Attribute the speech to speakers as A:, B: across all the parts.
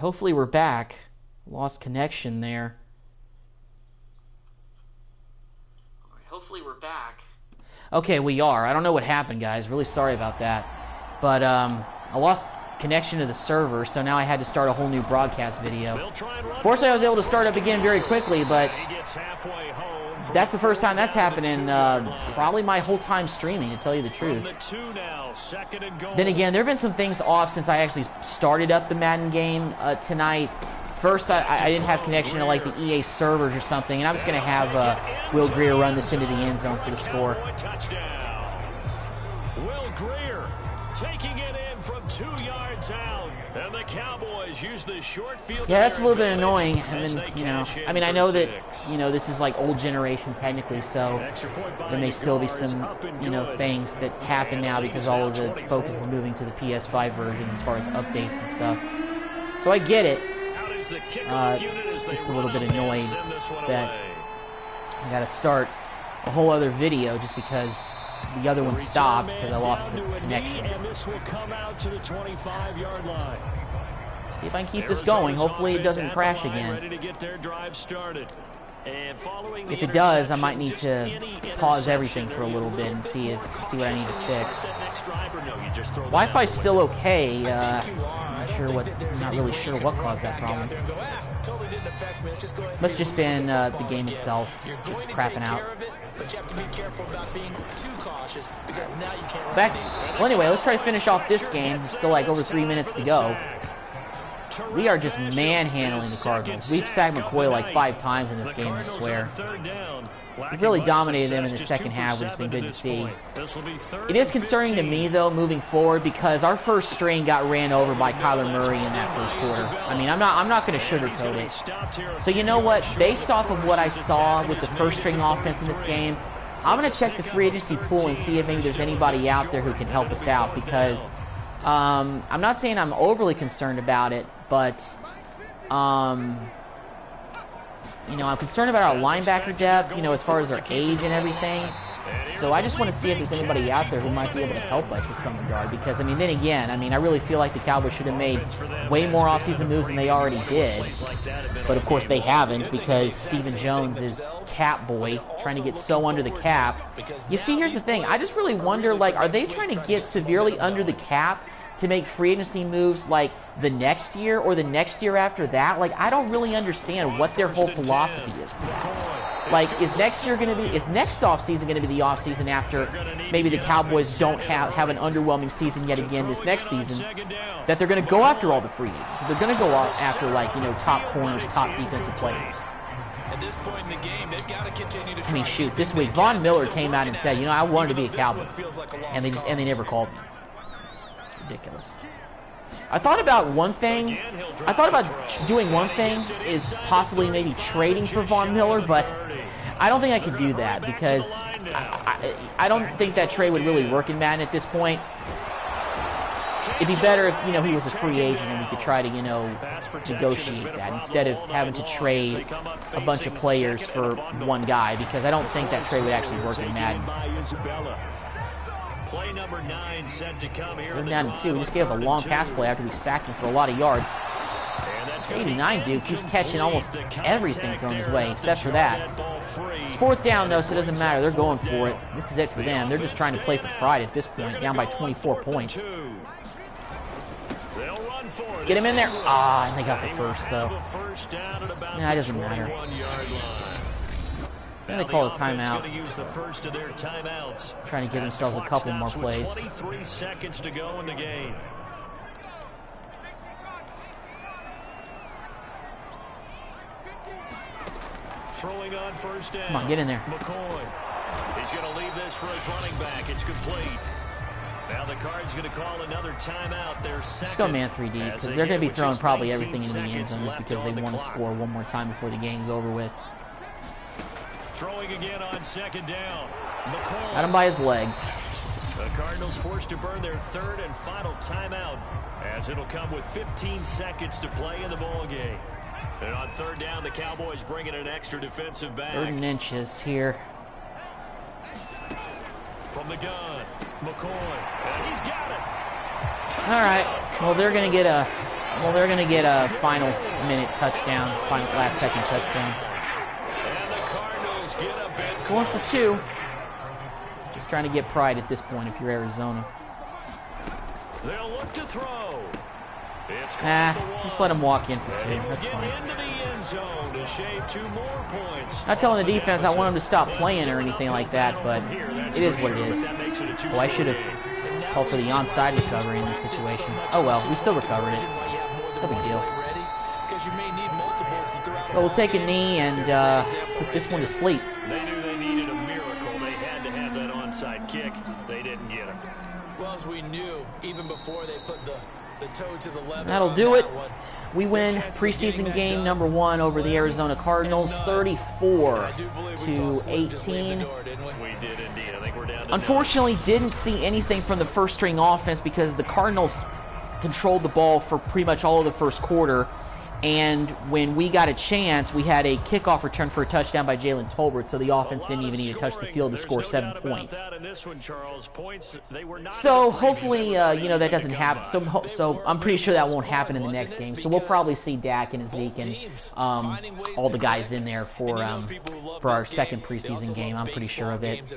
A: Hopefully we're back. Lost connection there. Hopefully we're back. Okay, we are. I don't know what happened, guys. Really sorry about that. But I lost connection to the server, so now I had to start a whole new broadcast video. Fortunately, I was able to start up again very quickly, but that's the first time that's happened in probably my whole time streaming, to tell you the truth. Then again, there have been some things off since I actually started up the Madden game tonight. First, I didn't have connection to like the EA servers or something, and I was going to have Will Greer run this into the end zone for the score.
B: Will Greer taking it in from 2 yards out, and the Cowboys use the short field.
A: Yeah, that's a little bit annoying. And then, you know, I mean, I know that, you know, this is like old generation technically, so there may still be some, you know, things that happen now because all of the focus is moving to the PS5 versions as far as updates and stuff. So I get it. Just a little bit annoyed that I got to start a whole other video just because the other one stopped because I lost the connection. See if I can keep this going. Hopefully it doesn't crash again. If it does, I might need to pause everything for a little bit and see what I need to fix. Wi-Fi's still okay. I'm not really sure what caused that problem. Must just been the game itself just crapping out. Well, anyway, let's try to finish off this game. There's still like over 3 minutes to go. We are just manhandling the Cardinals. We've sacked McCoy like 5 times in this game, I swear. We've really dominated them in the second half, which has been good to see. It is concerning to me, though, moving forward, because our first string got ran over by Kyler Murray in that first quarter. I mean, I'm not going to sugarcoat it. So you know what? Based off of what I saw with the first string offense in this game, I'm going to check the free agency pool and see if maybe there's anybody out there who can help us out, because I'm not saying I'm overly concerned about it, but you know, I'm concerned about our linebacker depth, you know, as far as our age and everything. So I just want to see if there's anybody out there who might be able to help us with some regard. Because, I mean, then again, I mean, I really feel like the Cowboys should have made way more offseason moves than they already did. But, of course, they haven't because Stephen Jones is cap boy, trying to get so under the cap. You see, here's the thing. I just really wonder, like, are they trying to get severely under the cap to make free agency moves like the next year or the next year after that? Like, I don't really understand what their whole philosophy is. Like, is next offseason going to be the offseason after maybe the Cowboys don't have an underwhelming season yet again this next season, that they're going to go after all the free agents? So they're going to go after, like, you know, top corners, top defensive players.
C: At this point in the game, they've got to continue to
A: I mean, shoot, this week Von Miller came out and said, you know, I wanted to be a Cowboy, and they never called me. Ridiculous. I thought about one thing. I thought about doing one thing is possibly maybe trading for Von Miller, but I don't think I could do that because I don't think that trade would really work in Madden at this point. It'd be better if, you know, he was a free agent and we could try to, you know, negotiate that instead of having to trade a bunch of players for one guy, because I don't think that trade would actually work in Madden.
B: Play number 9 set to come here.
A: We're down to 2. We just gave up a long pass play after we sacked him for a lot of yards. 89 dude keeps catching almost everything thrown his way, except for that. It's 4th down, though, so it doesn't matter. They're going for it. This is it for them. They're just trying to play for pride at this point, down by 24 points. Get him in there. Ah, and they got the first, though. Nah, it doesn't matter. Then they call a timeout. Trying to give themselves a couple more plays.
B: 23 seconds to go in the game. Throwing on first down.
A: Come on, get in there.
B: McCoy. He's going to leave this for his running back. It's complete. Now the Cards going to call another timeout. Their second.
A: Let's go man 3D, because they're going to be throwing probably everything into the end zone just because they want to score one more time before the game's over with.
B: Throwing again on 2nd down. McCoy.
A: Got him by his legs.
B: The Cardinals forced to burn their 3rd and final timeout, as it'll come with 15 seconds to play in the ball game. And on 3rd down, the Cowboys bringing an extra defensive back.
A: 3rd and inches here.
B: From the gun, McCoy. And he's got it.
A: All right. Well, they're going to get a Well, they're going to get a final minute touchdown, final last second touchdown.
B: And the Cardinals get a bit
A: Going for 2. Just trying to get pride at this point if you're Arizona.
B: They'll look to throw. It's
A: just let them walk in for 2. That's
B: get
A: fine.
B: into the end zone to shave 2 more points.
A: Not telling the defense I want them to stop playing or anything like that, but it is what it is. Oh, I should have called for the onside recovery in this situation. Oh well, we still recovered it. No big deal. But we'll take a knee and put this one to sleep.
B: They knew they needed a miracle. They had to have that onside kick. They didn't get it.
C: Well, as we knew, even before they put the toe to the leather.
A: That'll do it. We win preseason game number 1 over the Arizona Cardinals, 34-18.
B: We did indeed. I think we're down to
A: Unfortunately, didn't see anything from the first string offense because the Cardinals controlled the ball for pretty much all of the first quarter. And when we got a chance, we had a kickoff return for a touchdown by Jalen Tolbert, so the offense didn't even need to touch the field to score 7 points. So hopefully, that doesn't happen. So I'm pretty sure that won't happen in the next game. So we'll probably see Dak and Zeke and all the guys in there for our second preseason game. I'm pretty sure of it.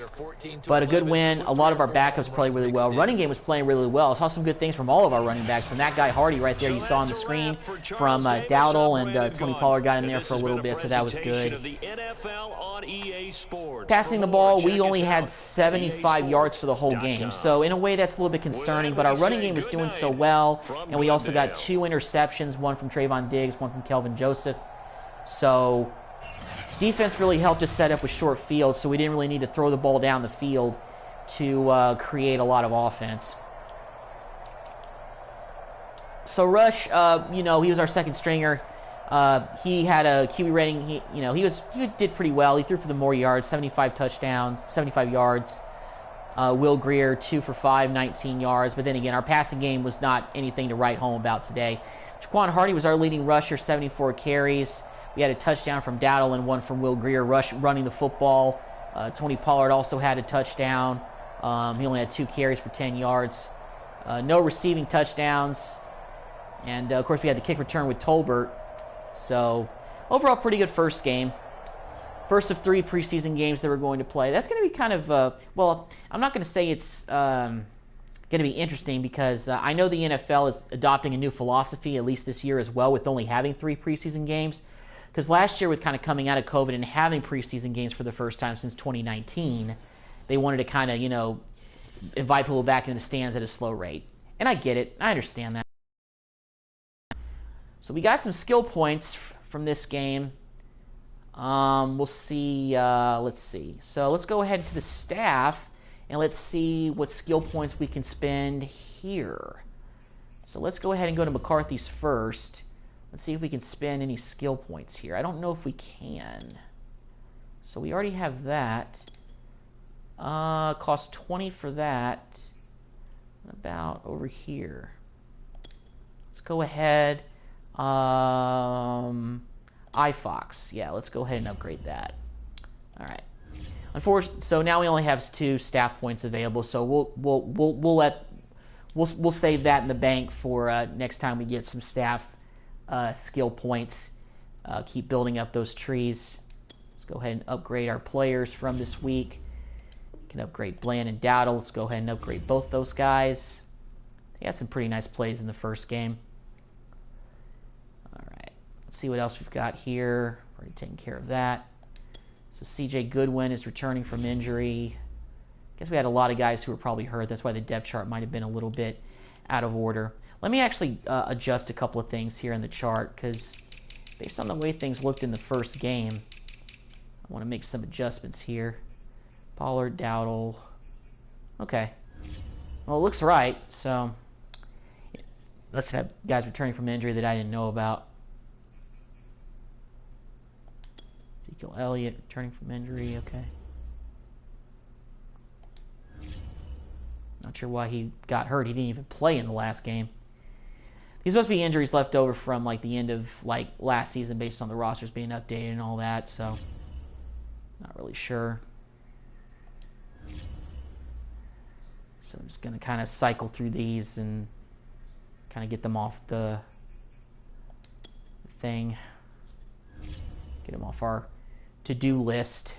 A: But a good win. A lot of our backups played really well. Running game was playing really well. I saw some good things from all of our running backs. From that guy Hardy right there, you saw on the screen, from Dowdle and Tony Pollard got in there for a little bit, so that was good. Passing the ball, we only had 75 yards for the whole game, so in a way that's a little bit concerning, but our running game was doing so well, and we also got 2 interceptions, one from Trayvon Diggs, one from Kelvin Joseph. So defense really helped us set up with short fields, so we didn't really need to throw the ball down the field to create a lot of offense. So Rush, he was our second stringer. He had a QB rating. He did pretty well. He threw for the more yards, 75 touchdowns, 75 yards. Will Grier, 2 for 5, 19 yards. But then again, our passing game was not anything to write home about today. Jaquan Hardy was our leading rusher, 74 carries. We had a touchdown from Dowdle and one from Will Grier, running the football. Tony Pollard also had a touchdown. He only had 2 carries for 10 yards. No receiving touchdowns. And, of course, we had the kick return with Tolbert. So, overall, pretty good first game. First of 3 preseason games that we're going to play. That's going to be kind of, well, I'm not going to say it's going to be interesting because I know the NFL is adopting a new philosophy, at least this year as well, with only having 3 preseason games. Because last year, with kind of coming out of COVID and having preseason games for the first time since 2019, they wanted to kind of, invite people back into the stands at a slow rate. And I get it. I understand that. So we got some skill points from this game. We'll see. Let's see. So let's go ahead to the staff, and let's see what skill points we can spend here. So let's go ahead and go to McCarthy's first. Let's see if we can spend any skill points here. I don't know if we can. So we already have that. Cost 20 for that. What about over here? Let's go ahead. iFox. Yeah, let's go ahead and upgrade that. All right. Unfortunately, so now we only have 2 staff points available. So we'll save that in the bank for next time we get some staff skill points. Keep building up those trees. Let's go ahead and upgrade our players from this week. We can upgrade Bland and Dowdle. Let's go ahead and upgrade both those guys. They had some pretty nice plays in the first game. Let's see what else we've got here. Already taken care of that. So CJ Goodwin is returning from injury. I guess we had a lot of guys who were probably hurt. That's why the depth chart might have been a little bit out of order. Let me actually adjust a couple of things here in the chart because based on the way things looked in the first game, I want to make some adjustments here. Pollard, Dowdle. Okay. Well, it looks right. So let's have guys returning from injury that I didn't know about. Ezekiel Elliott returning from injury, okay. Not sure why he got hurt. He didn't even play in the last game. These must be injuries left over from the end of last season based on the rosters being updated and all that, so not really sure. So I'm just going to kind of cycle through these and kind of get them off the everything. Get them off our to-do list.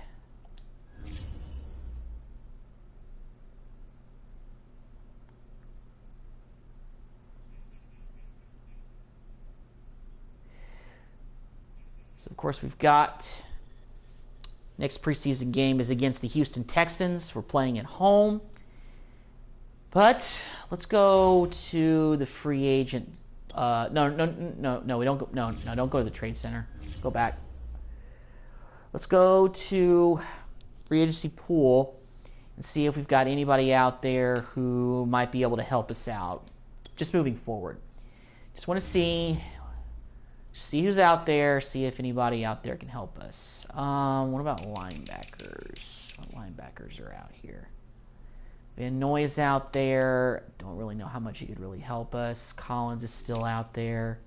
A: So, of course, we've got next preseason game is against the Houston Texans. We're playing at home. But let's go to the free agent. No, we don't go. No, don't go to the trade center. Go back. Let's go to free agency pool and see if we've got anybody out there who might be able to help us out. Just moving forward. Just want to see who's out there, see if anybody out there can help us. What about linebackers? What linebackers are out here? Van Noy's out there. Don't really know how much he could really help us. Collins is still out there.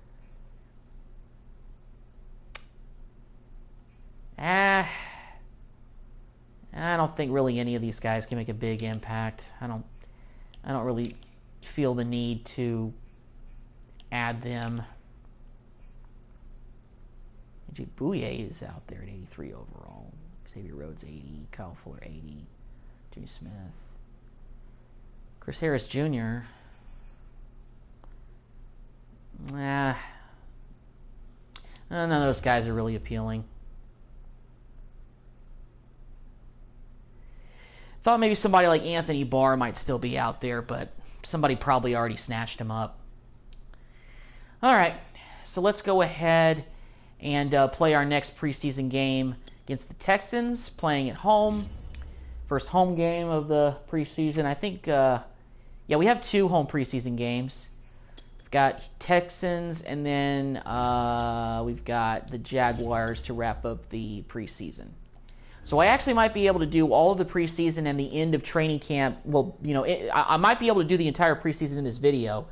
A: I don't think really any of these guys can make a big impact. I don't really feel the need to add them. AJ Bouye is out there at 83 overall. Xavier Rhodes 80. Kyle Fuller 80. Jimmy Smith. Chris Harris Jr. None of those guys are really appealing. Thought maybe somebody like Anthony Barr might still be out there, but somebody probably already snatched him up. All right, so let's go ahead and play our next preseason game against the Texans, playing at home. First home game of the preseason. I think, we have 2 home preseason games. We've got Texans, and then we've got the Jaguars to wrap up the preseason. So I actually might be able to do all of the preseason and the end of training camp. Well, I might be able to do the entire preseason in this video.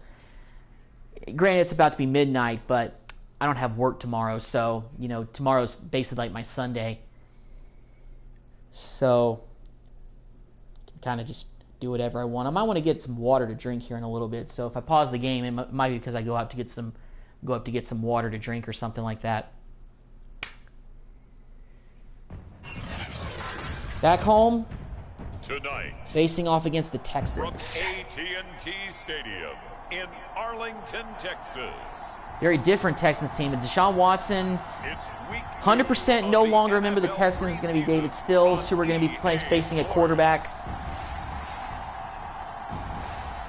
A: Granted, it's about to be midnight, but I don't have work tomorrow, so, tomorrow's basically like my Sunday. So, I can kind of just do whatever I want. I might want to get some water to drink here in a little bit, so if I pause the game, it might be because I go up to get some water to drink or something like that. Back home
B: tonight,
A: facing off against the Texans.
B: From AT&T Stadium in Arlington, Texas.
A: Very different Texans team. And Deshaun Watson, 100% no longer a member of the Texans. Is going to be David Stills, who we're going to be facing at quarterback.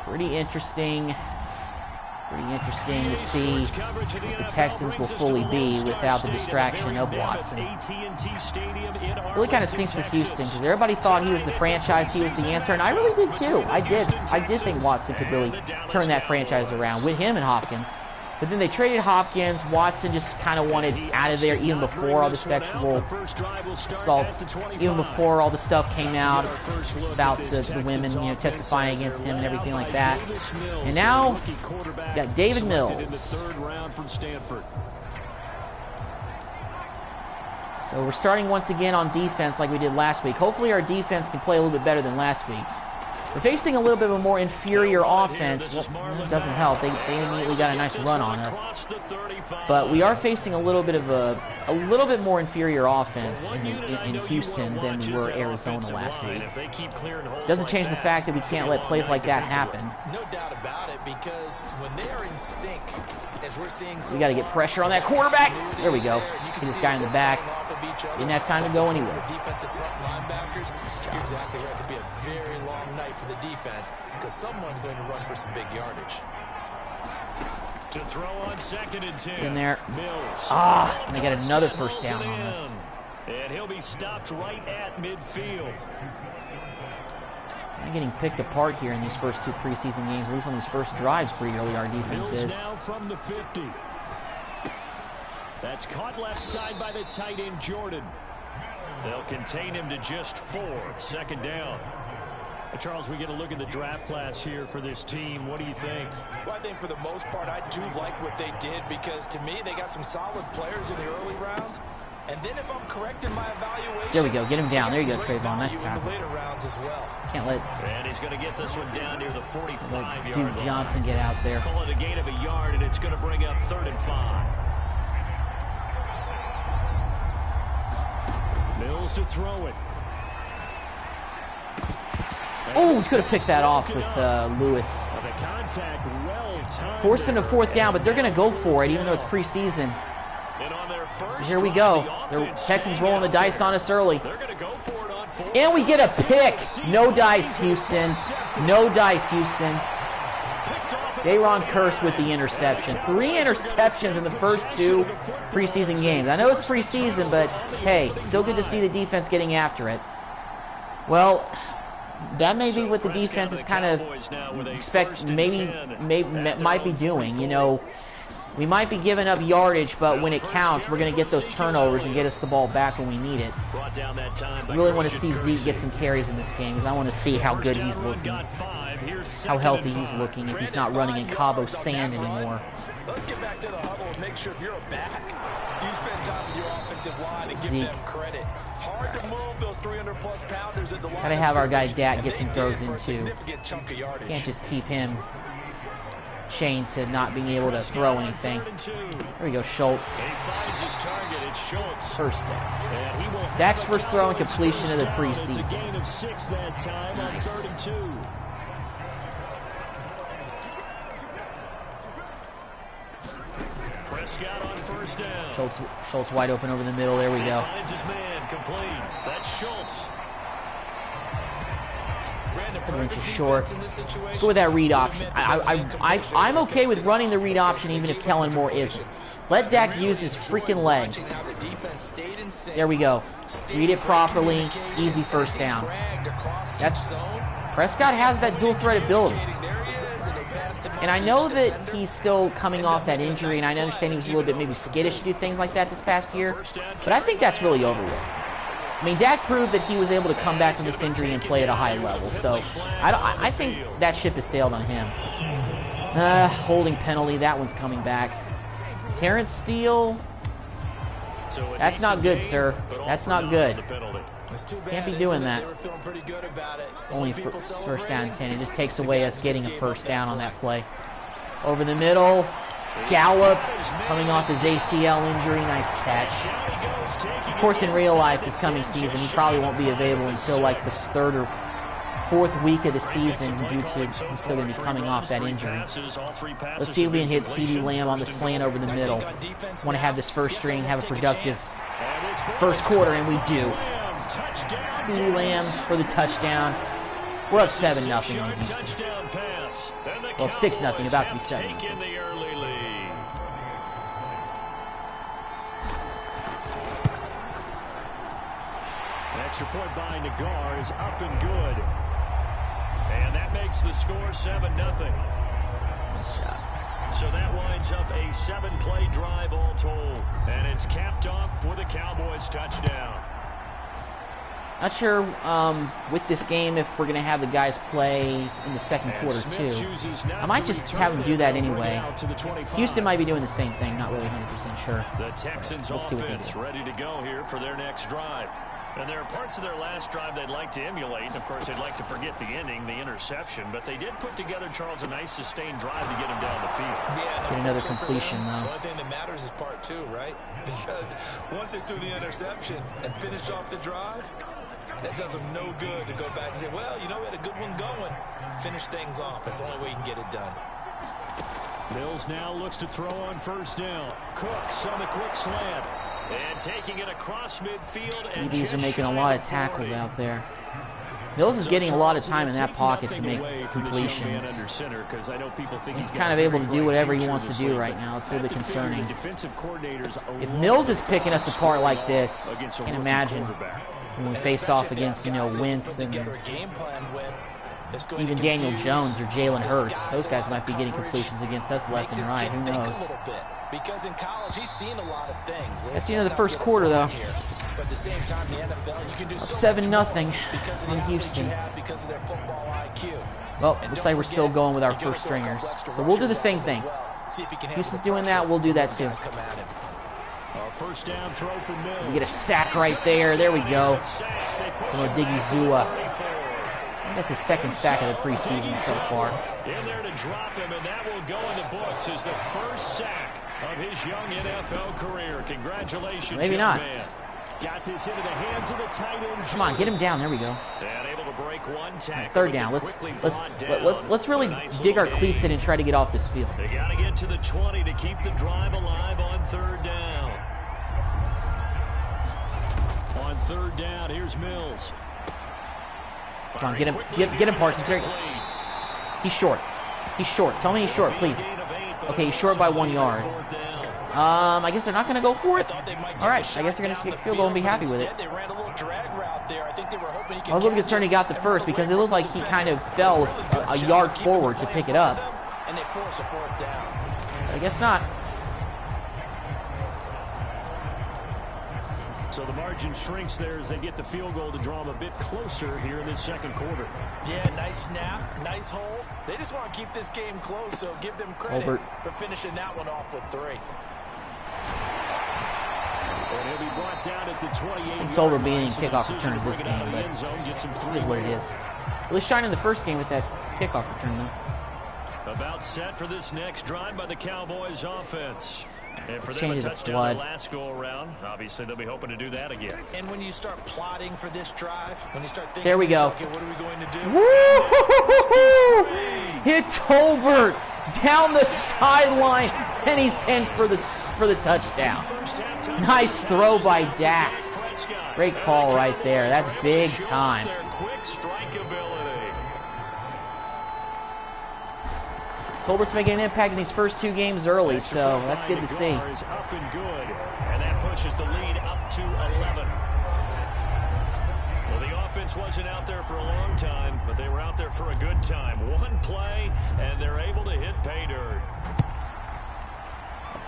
A: Pretty interesting to see what the Texans will fully be without the distraction of Watson. Really kind of stinks for Houston because everybody thought he was the franchise, he was the answer, and I really did too. I did think Watson could really turn that franchise around with him and Hopkins. But then they traded Hopkins. Watson just kind of wanted out of there even before all the sexual assaults, even before all the stuff came out about the women, testifying against him and everything like that. And now, you got David Mills. So we're starting once again on defense like we did last week. Hopefully our defense can play a little bit better than last week. We're facing a little bit of a more inferior offense. Well, it doesn't help. They immediately got a nice run on us. But we are facing a little bit more inferior offense in Houston than we were Arizona last week. Doesn't change the fact that we can't let plays like that happen.
C: No doubt about it, because when they are in sync, as we're seeing,
A: we got to get pressure on that quarterback. There we go. Get this guy in the back. Didn't have time to go anywhere.
C: Defensive front linebackers. You're exactly right. It could be a very long night for the defense because someone's going to run for some big yardage.
B: To throw on 2nd and 10.
A: In there.
B: Mills.
A: And they got another first down on us.
B: And he'll be stopped right at midfield.
A: Kind of getting picked apart here in these first 2 preseason games, at least on these first drives pretty early, our defense is.
B: Now from the 50. That's caught left side by the tight end, Jordan. They'll contain him to just 4. 2nd down. Charles, we get a look at the draft class here for this team. What do you think?
C: Well, I think for the most part, I do like what they did because, to me, they got some solid players in the early rounds. And then if I'm correct in my evaluation...
A: There we go. Get him down. There you go, Trayvon. Nice tackle. Can't let...
B: And he's going to get this one down near the 45-yard
A: line. Duke Johnson get out there.
B: Call it a gain of a yard, and it's going to bring up 3rd and 5. Mills to throw it.
A: Oh, we could have picked that off with Lewis. Forced him to fourth down, but they're going to go for it, even though it's preseason. So here we go. The Texans rolling the dice on us early. And we get a pick. No dice, Houston. No dice, Houston. Dayron Kearse with the interception. 3 interceptions in the first 2 preseason games. I know it's preseason, but hey, still good to see the defense getting after it. Well, that may be what the defense is kind of might be doing. You know, we might be giving up yardage, but when it counts, we're going to get those turnovers and get us the ball back when we need it. I really want to see Zeke get some carries in this game because I want to see how good he's looking, how healthy he's looking, if he's not running in Cabo sand anymore.
C: Let's get back to the huddle and make sure if you're a back, you spend time with your offensive line and give them credit. Hard to move those 300-plus pounders at the line.
A: Gotta have our guy Dak get some throws in too. Can't just keep him chained to not being able to throw anything. There we go, Schultz. First down. Dak's first throw and completion of the preseason. Nice.
B: Prescott on first down.
A: Schultz wide open over the middle. There we go.
B: Finds his man complete. That's Schultz.
A: Inches short. Let's go with that read option. I'm okay with running the read option even if Kellen Moore isn't. Let Dak use his freaking legs. There we go. Read it properly. Easy first down. Prescott has that dual threat ability. And I know that he's still coming off that injury, and I understand he was a little bit maybe skittish to do things like that this past year, but I think that's really over with. I mean, Dak proved that he was able to come back from this injury and play at a high level, so I think that ship has sailed on him. Holding penalty, that one's coming back. Terrence Steele, that's not good, sir. That's not good. Can't be doing that. Only first down 10. It just takes away us getting a first down on that play. Over the middle. Gallup coming off his ACL injury. Nice catch. Of course, in real life, this coming season, he probably won't be available until like the 3rd or 4th week of the season due to he's still going to be coming off that injury. Let's see if we can hit CeeDee Lamb on the slant over the middle. Want to have this first string, have a productive first quarter, and we do. CeeDee Lamb for the touchdown. We're up 7-0 on Houston. Well, 6-0, about to be 7-0.
B: Extra point by Nagar is up and good. And that makes the score 7-0.
A: Nice job.
B: So that winds up a 7-play drive all told. And it's capped off with a Cowboys touchdown.
A: Not sure with this game if we're going to have the guys play in the second quarter too. I might just have them do that anyway. Houston might be doing the same thing, not really 100% sure.
B: The Texans offense ready to go here for their next drive. And there are parts of their last drive they'd like to emulate. And, of course, they'd like to forget the ending, the interception. But they did put together, Charles, a nice sustained drive to get him down the field.
C: Yeah,
A: get another completion, though.
C: The only thing that matters is part 2, right? Because once they threw the interception and finished off the drive, that does them no good to go back and say, well, you know, we had a good one going. Finish things off. That's the only way you can get it done.
B: Mills now looks to throw on first down. Cooks on the quick slant. And taking it across midfield. And
A: DBs are making a lot of tackles out there. Mills is getting a lot of time in that pocket to make completions. He's kind of able to do whatever he wants to do right now. It's a little bit concerning. If Mills is picking us apart like this, I can't imagine when we face off against, you know, Wentz and even Daniel Jones or Jalen Hurts. Those guys might be getting completions against us left and right. Who knows?
C: Because in college, he's seen a lot of things.
A: That's the end of the first quarter, though.
C: But at the same time, the NFL, you can do
A: 7-0 on Houston.
C: Because of their football IQ.
A: Well, looks like we're still going with our first stringers. So we'll do the same thing. Houston's doing that, we'll do that too.
B: First down throw for Mills.
A: We get a sack right there. There we go. From Odigizua. That's his second sack of the preseason so far.
B: In there to drop him, and that will go in the books as the first sack of his young NFL career. Congratulations,
A: maybe not.
B: Man. Got this into the hands of the tight end.
A: Come on, get him down. There we go.
B: And able to break one tackle.
A: Third down. Let's really dig our cleats in and try to get off this field.
B: They got to get to the 20 to keep the drive alive on third down. On third down, here's Mills.
A: Come on, get him, Parsons. He's short. He's short. Tell me he's short, please. Okay, he's short by 1 yard. I guess they're not going to go for it. All right, I guess they're going to take a field goal and be happy with it. I was a little concerned he got the first because it looked like he kind of fell a yard forward to pick it up. I guess not.
B: So the margin shrinks there as they get the field goal to draw them a bit closer here in this second quarter.
C: Yeah, nice snap, nice hole. They just want to keep this game close, so give them credit for finishing that one off with 3.
B: And he'll be brought down at the 28.
A: It's over being kickoff returns this game, but it is what it is. Really shining the first game with that kickoff return, though.
B: About set for this next drive by the Cowboys offense. And for them
A: Change
B: to
A: the
B: touchdown
A: flood.
B: the last go-around, obviously they'll be hoping to do that again.
C: And when you start plotting for this drive, when you start thinking,
A: there we go.
C: Okay, what are we going to do?
A: Woo! Hit Tolbert down the sideline, and he's in for the touchdown. Nice throw by Dak. Great call right there. That's big time. Tolbert's making an impact in these first 2 games early, so that's good to see.
B: Up and good, and that pushes the lead up to 11. Well, the offense wasn't out there for a long time, but they were out there for a good time. One play, and they're able to hit pay dirt.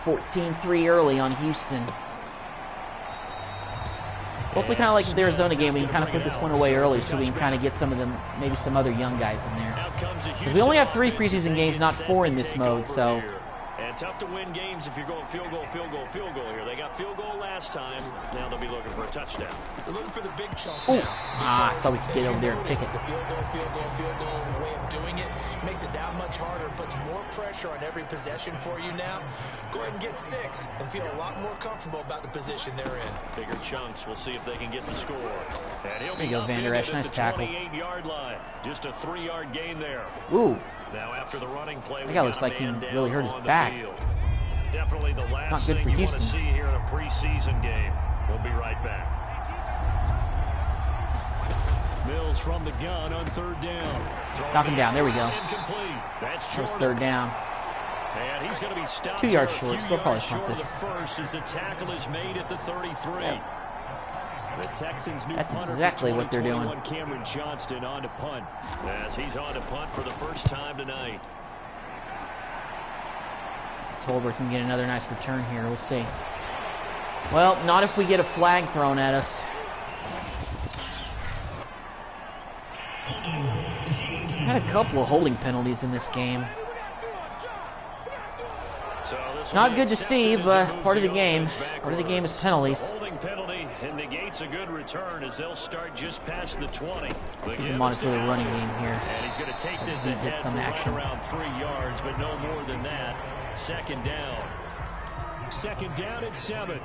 A: 14-3 early on Houston. Hopefully, kind of like the Arizona game, we can kind of put this one away early so we can kind of get some of them, maybe some other young guys in there. Because we only have 3 preseason games, not 4 in this mode, so.
B: And tough to win games if you're going field goal here. They got field goal last time. Now they'll be looking for a touchdown.
C: They're looking for the big chunk
A: now.
C: I
A: thought we could get over there and pick it.
C: The field goal way of doing it makes it that much harder, puts more pressure on every possession for you now. Go ahead and get 6 and feel a lot more comfortable about the position they're in.
B: Bigger chunks. We'll see if they can get the score. And he'll
A: there you go, Van Der Esch. Nice tackle.
B: 28-yard line. Just a 3-yard gain there.
A: Ooh.
B: Now after the running play,
A: that guy looks like he really hurt his back.
B: Definitely the last thing you want to see here in a preseason game. We'll be right back. Mills from the gun on third down.
A: Knock him down. There we go.
B: Incomplete. That's
A: third down.
B: And he's going to be stopped
A: 2 yards short. Still probably punt this.
B: The first as the tackle is made at the 33.
A: Yeah.
B: The Texans' new
A: That's
B: punter
A: exactly what they're doing.
B: Cameron Johnston on to punt. As he's on to punt for the first time tonight.
A: Tolbert can get another nice return here. We'll see. Well, not if we get a flag thrown at us. Had a couple of holding penalties in this game. Not good to see, but part of the game. Part of the game is penalties.
B: Holding penalty and negates a good return as they'll start just past the 20.
A: We can monitor the running game here.
B: And he's going to take this ahead
A: get some action.
B: Right around 3 yards, but no more than that. Second down. Second down at 7.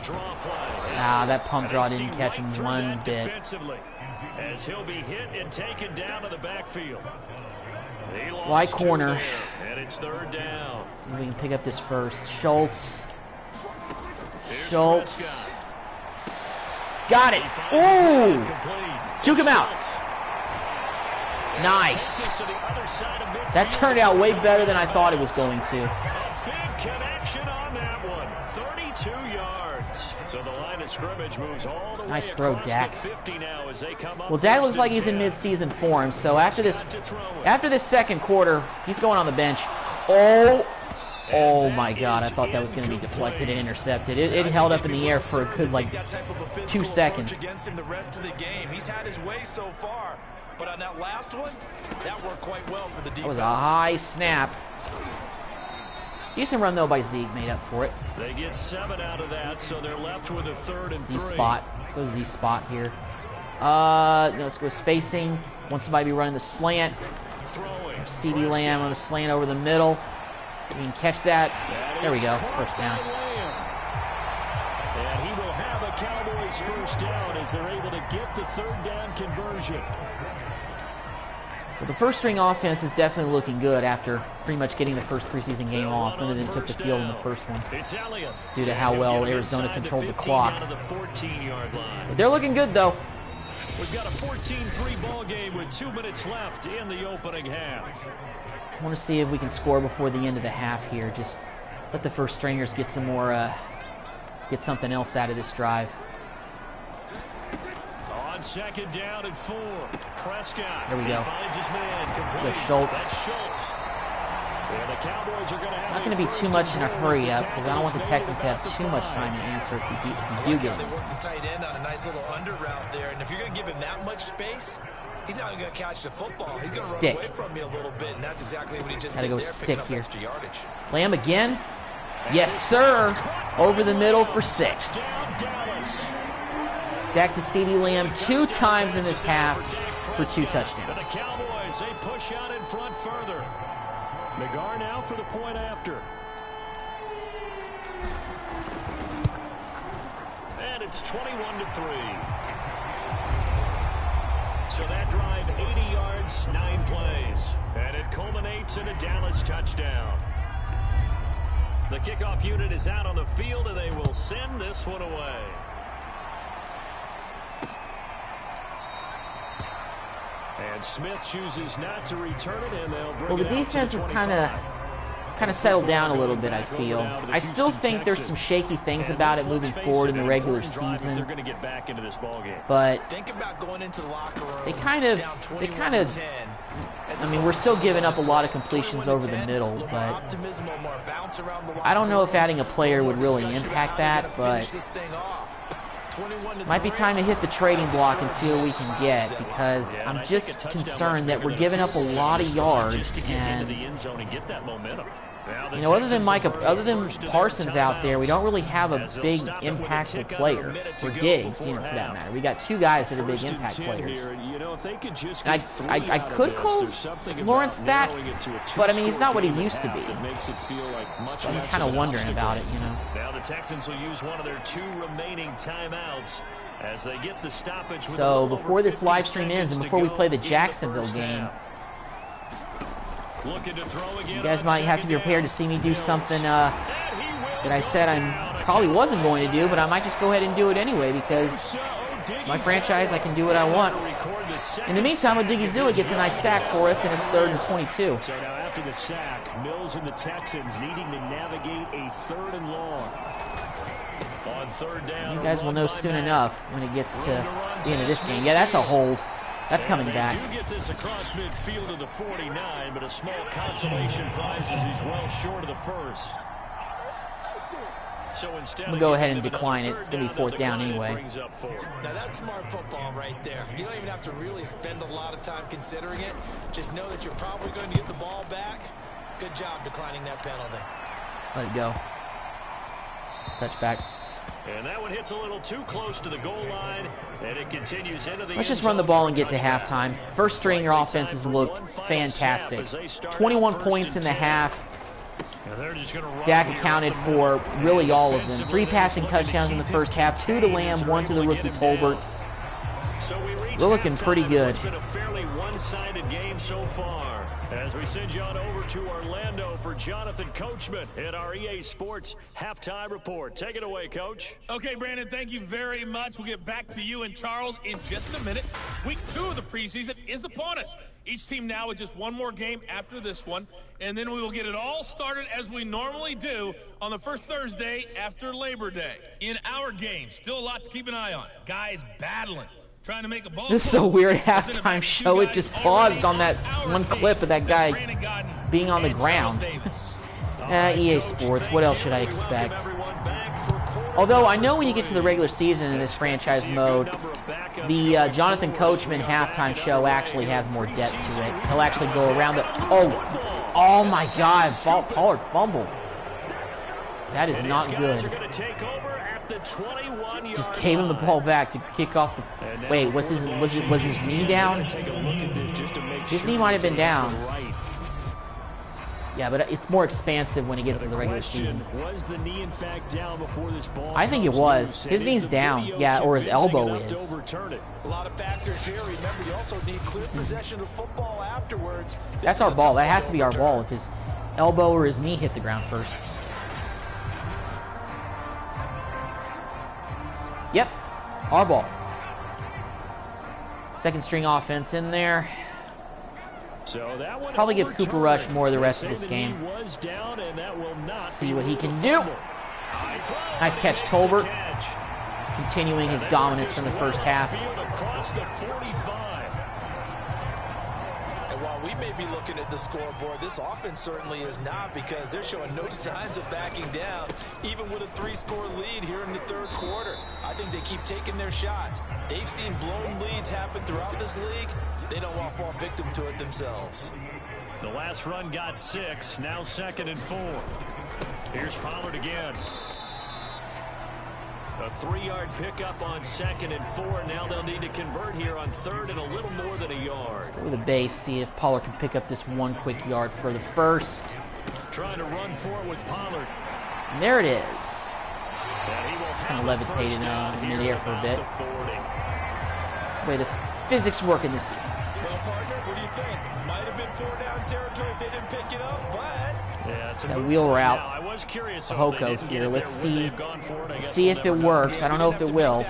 B: Draw play.
A: That pump draw didn't catch him one bit.
B: Defensively, as he'll be hit and taken down to the backfield.
A: Wide corner.
B: And it's third down.
A: See if we can pick up this first. Schultz. Got it. Ooh! Juke him out. Nice. That turned out way better than I thought it was going to.
B: Big connection on that one. 32 yards. So the line of scrimmage moves all the way
A: nice throw, Dak.
B: 50 now as they come up.
A: Well, Dak looks like he's in mid-season form. So after this second quarter, he's going on the bench. Oh my God! I thought that was going to be deflected and intercepted. It held up in the air for a good 2 seconds.
C: Against him the rest of the game. He's had his way so far, but on that last one, that worked quite well for the defense.
A: That was a high snap. Decent run though by Zeke, made up for it.
B: They get 7 out of that, so they're left with a 3rd and 3.
A: Z spot. Let's go Z spot here. Let's go spacing. Want somebody to be running the slant. CD Lamb on the slant over the middle. We can catch that. There we go. First down.
B: And he will have a Cowboys first down as they're able to get the third down conversion.
A: Well, the first string offense is definitely looking good after pretty much getting the first preseason game off. None of them took the field in the first one due to how well Arizona controlled the clock. But they're looking good, though.
B: We've got a 14-3 ball game with 2 minutes left in the opening half.
A: I want to see if we can score before the end of the half here. Just let the first stringers get some more, get something else out of this drive.
B: On second down and 4, Prescott.
A: There we go.
B: Finds his man complete.
A: Schultz.
B: That's Schultz. And the Cowboys are going to have
A: not going to be too much in a hurry up because I don't want the Texans to have too much time to answer if we do get it.
C: They work the tight end on a nice little under route there, and if you're going to give him that much space, he's not going to catch the football. He's going to run away from you a little bit, and that's exactly what he just did there, picking up extra yardage.
A: Lamb again. Yes, sir. Over the middle for 6. Dak to CeeDee Lamb 2 times in this half for 2 touchdowns.
B: The Cowboys, they push out in front further. McGarr now for the point after. And it's 21-3. So that drive, 80 yards, 9 plays. And it culminates in a Dallas touchdown. The kickoff unit is out on the field, and they will send this one away. And Smith chooses not to return it, and they'll bring
A: the defense is kind of settled down a little bit, I feel. I still think there's some shaky things about it moving forward in the regular season. But they kind of I mean, we're still giving up a lot of completions over the middle, but I don't know if adding a player would really impact that, but might be time to hit the trading block and see what we can get, because I'm just concerned that we're giving up a lot of yards, and you know, other than Parsons out there, we don't really have a big impactful player, or Diggs, you know, for that matter. We got 2 guys that are big impact players. And I could call Lawrence that, but I mean, he's not what he used to be. So I'm kind of wondering about it, you know.
B: Now the Texans will use one of their 2 remaining timeouts as they get the stoppage.
A: So before this live stream ends and before we play the Jacksonville game, you guys might have to be prepared to see me do something that I said I probably wasn't going to do, but I might just go ahead and do it anyway, because my franchise, I can do what I want. In the meantime, what Diggy's doing gets a nice sack for us, and it's 3rd and 22.
B: So now after the sack, Mills and the Texans needing to navigate a 3rd and long. On 3rd down,
A: you guys will know soon enough when it gets to the end of this game. Yeah, that's a hold. That's coming back.
B: Do get this across midfield of the 49, but a small consolation prize as he's well short of the first. So instead,
A: I'm going to go ahead and decline it. It's going to be 4th down anyway.
C: Now that's smart football right there. You don't even have to really spend a lot of time considering it. Just know that you're probably going to get the ball back. Good job declining that penalty.
A: Let it go. Touchback.
B: And that one hits a little too close to the goal line, and it continues into the
A: Let's just run the ball and get to halftime. First string, your offense has looked fantastic. 21 points in the half. Dak accounted for really all of them. 3 passing touchdowns in the first half, 2 to Lamb, 1 to the rookie Tolbert. We're looking pretty good.
B: It's been a fairly one-sided game so far. As we send you on over to Orlando for Jonathan Coachman at our EA Sports Halftime Report. Take it away, Coach.
D: Okay, Brandon, thank you very much. We'll get back to you and Charles in just a minute. Week 2 of the preseason is upon us. Each team now with just 1 more game after this one, and then we will get it all started as we normally do on the first Thursday after Labor Day. In our game, still a lot to keep an eye on. Guys battling. Trying to make a ball.
A: This is so weird. Halftime show. It just paused on that one clip of that guy being on the ground. EA Sports. What else should I expect? Although I know when you get to the regular season in this franchise mode, the Jonathan Coachman halftime show actually has more depth to it. He'll actually go around the. Oh my God! Pollard fumble. That is not good. Just gave him the ball back to kick off the. Wait, was his knee down? His knee might have been down. Yeah, but it's more expansive when it gets to the regular season.
B: Was the knee in fact down before this ball?
A: I think it was. His knee's down. Yeah, or his elbow is.
C: A lot of factors here. Remember, you also need clear possession of football afterwards.
A: That's our ball. That has to be our ball if his elbow or his knee hit the ground first. Yep, our ball. Second string offense in there.
B: So that one
A: probably give Cooper Rush more of the rest of this game. See what he can do. Nice catch, Tolbert. Continuing his dominance from the first half.
C: And while we may be looking at the scoreboard, this offense certainly is not, because they're showing no signs of backing down, even with a 3-score lead here in the third quarter. I think they keep taking their shots. They've seen blown leads happen throughout this league. They don't want to fall victim to it themselves.
B: The last run got 6, now 2nd and 4. Here's Pollard again. A 3-yard pickup on 2nd and 4. Now they'll need to convert here on 3rd and a little more than a yard.
A: Go to the base, see if Pollard can pick up this one quick yard for the first.
B: Trying to run for it with Pollard.
A: And there it is. Kind of levitated in midair for a bit. That's the way the physics work in this game.
C: Well, partner, what do you think? Might have been 4-down territory if they didn't pick it up, but...
B: Yeah, it's a
A: that wheel route.
B: I was curious
A: Hoko here. Let's see if it works. I don't know if it will.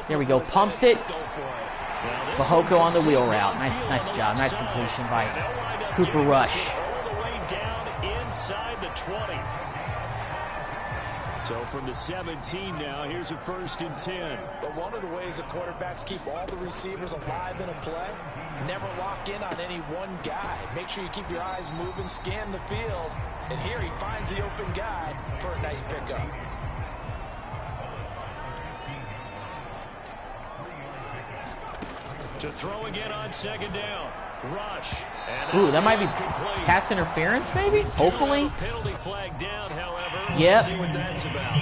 A: There we go. Pumps it. Hoko on the wheel route. Nice job. Nice completion by Cooper Rush.
B: All the way down inside the 20. So from the 17 now, here's a 1st and 10.
C: But one of the ways the quarterbacks keep all the receivers alive in a play, never lock in on any one guy. Make sure you keep your eyes moving, scan the field. And here he finds the open guy for a nice pickup.
B: To throw again on 2nd down. Rush.
A: Ooh, that might be pass interference, maybe? Hopefully.
B: Penalty flag down, however.
A: Yep.
B: See what that's about.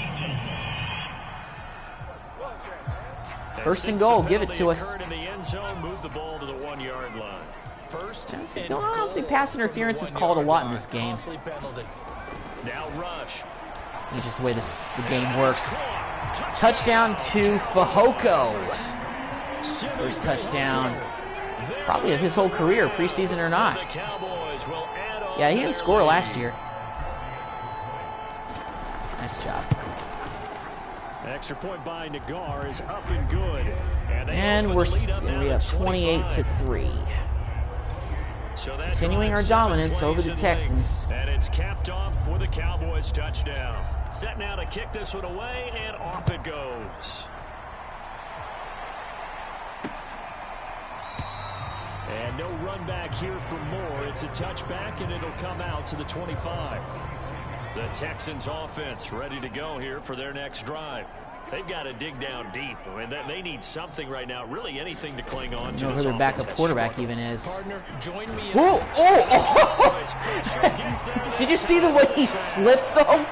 A: 1st and goal. Give it to us.
B: In the end zone, move the ball to the 1-yard line.
C: First and
A: don't honestly, pass interference is called a lot in this game.
B: Now Rush.
A: It's just the way the game works. Touchdown to Fehoko. First touchdown, probably of his whole career, preseason or not. Yeah, he didn't score last year. Nice job.
B: Extra point by Nagar is up and good.
A: And we have 28-3.
B: So
A: continuing our dominance over the Texans.
B: And it's capped off for the Cowboys touchdown. Set now to kick this one away, and off it goes. And no run back here for more. It's a touchback, and it'll come out to the 25. The Texans offense ready to go here for their next drive. They've got to dig down deep. I mean, they need something right now, really anything to cling on to.
A: I don't know who their backup quarterback even is.
C: Partner, join me.
A: Oh! Did you see the way he flipped though?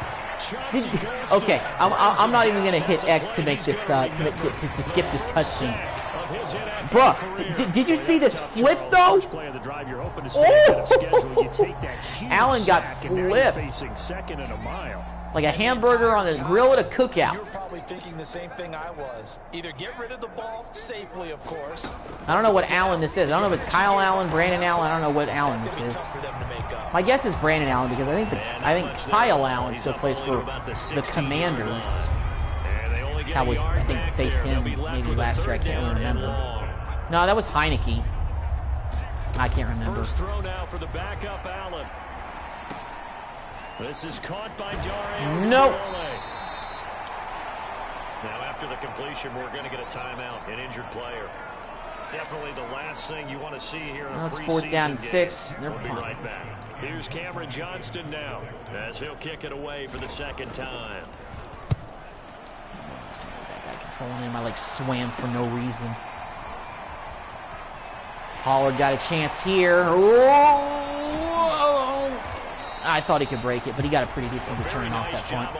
A: Okay, I'm not even gonna hit X to make this to skip this cutscene. Bruh, did you see this flip though? Allen got flipped. Like a hamburger on the grill at a cookout.
C: You're probably thinking the same thing I was. Either get rid of the ball safely, of course.
A: I don't know what Allen this is. I don't know if it's Kyle Allen, Brandon Allen. I don't know what Allen this is. My guess is Brandon Allen because I think Kyle Allen still plays for the Commanders. Cowboys, I think, faced him maybe last year. I can't really remember. No, that was Heineke. I can't remember.
B: First throw now for the backup Allen. This is caught by Dario.
A: Nope.
B: Now after the completion, we're going to get a timeout, an injured player. Definitely the last thing you want to see here in a preseason game.
A: 4th down and 6.
B: We'll be right back. Here's Cameron Johnston now as he'll kick it away for the 2nd time.
A: Controlling him, I like swam for no reason. Pollard got a chance here. Whoa! I thought he could break it, but he got a pretty decent return off that point.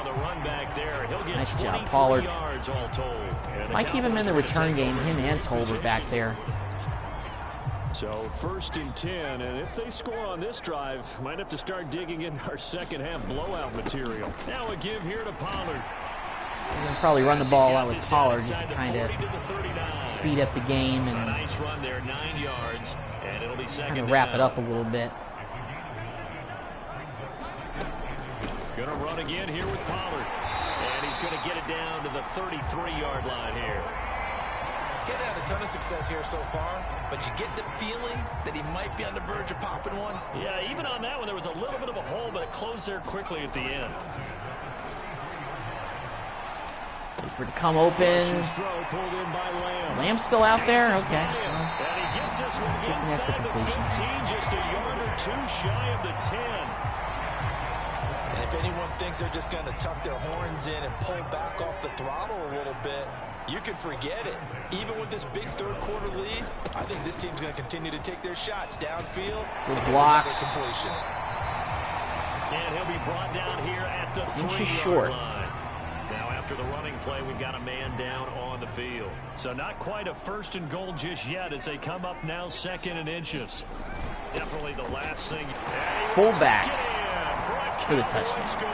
A: Nice job, Pollard. Might keep him in the return game, him and Tolbert back there.
B: So 1st and 10, and if they score on this drive, might have to start digging in our second half blowout material. Now a give here to Pollard.
A: We're going to probably run the ball out with Pollard just to kind of speed up the game and
B: nice run there, 9 yards, and it'll be second
A: kind of wrap it up a little bit.
B: Going to run again here with Pollard, and he's going to get it down to the 33-yard line here.
C: Getting had a ton of success here so far, but you get the feeling that he might be on the verge of popping one.
B: Yeah, even on that one, there was a little bit of a hole, but it closed there quickly at the end.
A: For to come open. Lamb's still out there? Okay.
B: And he gets this one inside the 15, just a yard or 2 shy of the 10.
C: And if anyone thinks they're just going to tuck their horns in and pull back off the throttle a little bit, you can forget it. Even with this big third-quarter lead, I think this team's going to continue to take their shots downfield.
A: Good blocks.
B: And he'll be brought down here at the 3-yard line. Now, after the running play, we've got a man down on the field. So not quite a 1st and goal just yet as they come up now 2nd and inches. Definitely the last thing.
A: Fullback for the touchdown.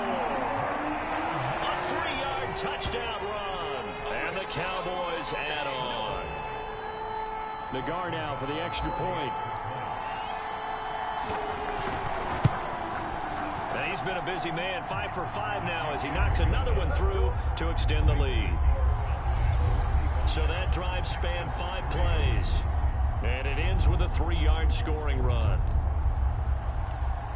B: A 3-yard touchdown run. And the Cowboys add on. Nagar now for the extra point. And he's been a busy man, 5 for 5 now as he knocks another one through to extend the lead. So that drive spanned 5 plays. And it ends with a 3-yard scoring run.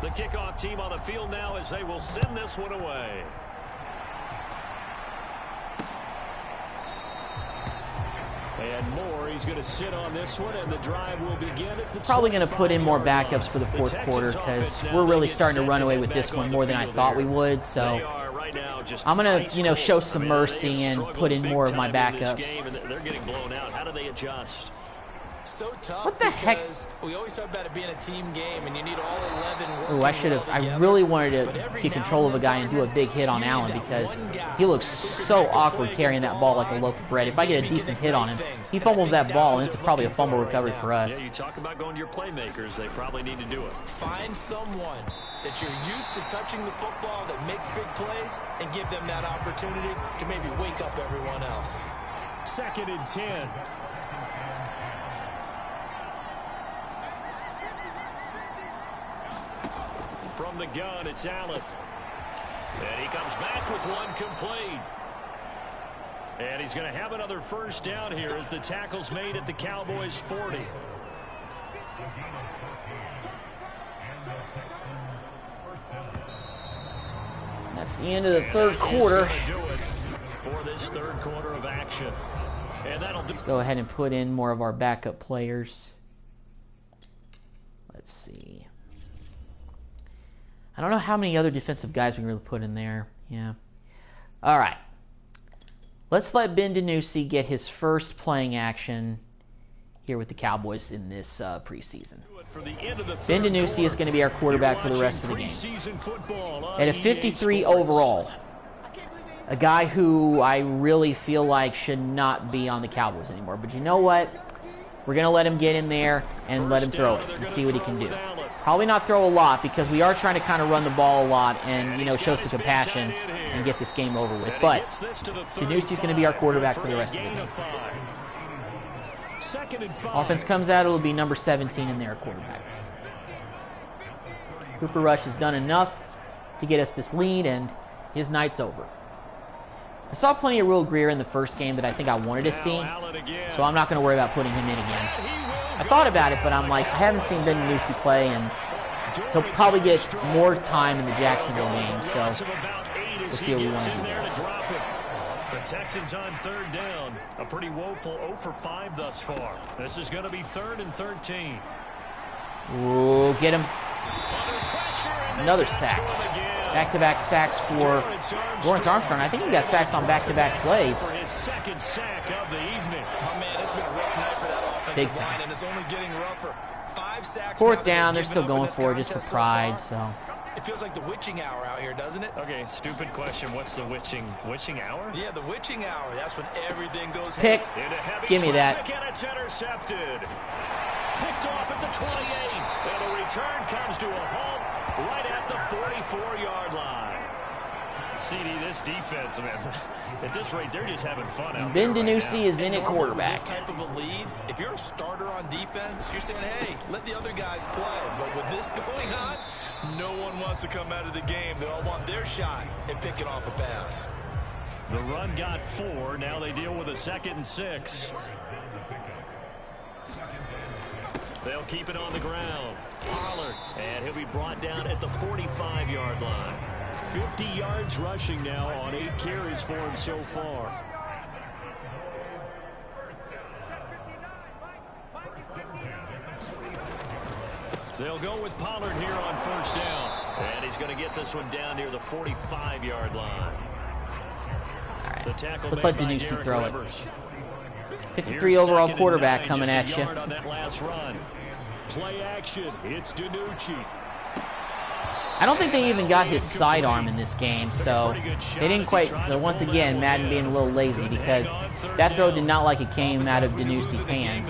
B: The kickoff team on the field now as they will send this one away. And Moore, he's going to sit on this one, and the drive will begin at the
A: probably going to put in more backups for the 4th quarter because we're really starting to run away with this one more than I thought we would. So I'm going to, show some mercy and put in more of my backups.
B: They're getting blown out. How do they adjust?
C: So tough.
A: What the heck?
C: We always talk about it being a team game, and you need all 11
A: working. Ooh, I should have. I really wanted to get control of a guy and do a big hit on Allen because he looks so awkward carrying that ball like a loaf of bread. If I get a decent hit on him, he fumbles that ball, and it's probably a fumble recovery for us.
B: Yeah, you talk about going to your playmakers. They probably need to do it.
C: Find someone that you're used to touching the football that makes big plays and give them that opportunity to maybe wake up everyone else.
B: 2nd and 10. From the gun, it's Allen. And he comes back with one complete. And he's going to have another 1st down here as the tackle's made at the Cowboys' 40.
A: That's the end of the 3rd quarter.
B: For this 3rd quarter of action. And that'll do.
A: Let's go ahead and put in more of our backup players. Let's see. I don't know how many other defensive guys we can really put in there. Yeah. All right. Let's let Ben DiNucci get his first playing action here with the Cowboys in this preseason. Ben DiNucci is going to be our quarterback for the rest of the game. At a 53 overall, a guy who I really feel like should not be on the Cowboys anymore. But you know what? We're going to let him get in there and let him throw it and see what he can do. Probably not throw a lot because we are trying to kind of run the ball a lot and, show some compassion and get this game over with. But DiNucci's going to be our quarterback for the rest of the game. Offense comes out, it'll be number 17 in there, quarterback. Cooper Rush has done enough to get us this lead, and his night's over. I saw plenty of Will Greer in the first game that I think I wanted to see, so I'm not going to worry about putting him in again. I thought about it, but I'm like, I haven't seen Ben DiNucci play, and he'll probably get more time in the Jacksonville game, so we'll see what we want to do there.
B: The Texans on 3rd down. A pretty woeful 0 for 5 thus far. This is going to be 3rd and 13.
A: Ooh, get him. Another sack. Back-to-back sacks for Lawrence Armstrong. I think he got sacks on back-to-back plays.
B: For his 2nd sack of the evening.
C: Oh, man, it's been a rough night for that
A: Big
C: offensive
A: time.
C: line, and it's only getting rougher. 5 sacks.
A: 4th down, they're still going for it just for pride, so.
C: It feels like the witching hour out here, doesn't it?
B: Okay, stupid question. What's the witching hour?
C: Yeah, the witching hour. That's when everything goes.
A: Pick. Give me that.
B: And it's intercepted. Picked off at the 28. And the return comes to a halt right at the 44-yard line. CD, this defense, man, at this rate, they're just having fun out
A: Ben
B: there right
A: DiNucci
B: now.
A: is in at quarterback.
C: With this type of a lead, if you're a starter on defense, you're saying, hey, let the other guys play. But with this going on, no one wants to come out of the game. They all want their shot at picking off a pass.
B: The run got 4. Now they deal with a 2nd and 6. They'll keep it on the ground. Pollard, and he'll be brought down at the 45-yard line. 50 yards rushing now on 8 carries for him so far. They'll go with Pollard here on 1st down. And he's going to get this one down near the 45-yard line.
A: All right.
B: The tackle
A: Let's let
B: made by
A: DiNucci
B: Derek
A: throw
B: Rivers.
A: it. 53 overall quarterback coming at you.
B: On that last run. Play action. It's DiNucci.
A: I don't think they even got his sidearm in this game, so they didn't quite. So once again, Madden being a little lazy because that throw did not like it came out of DiNucci's hands.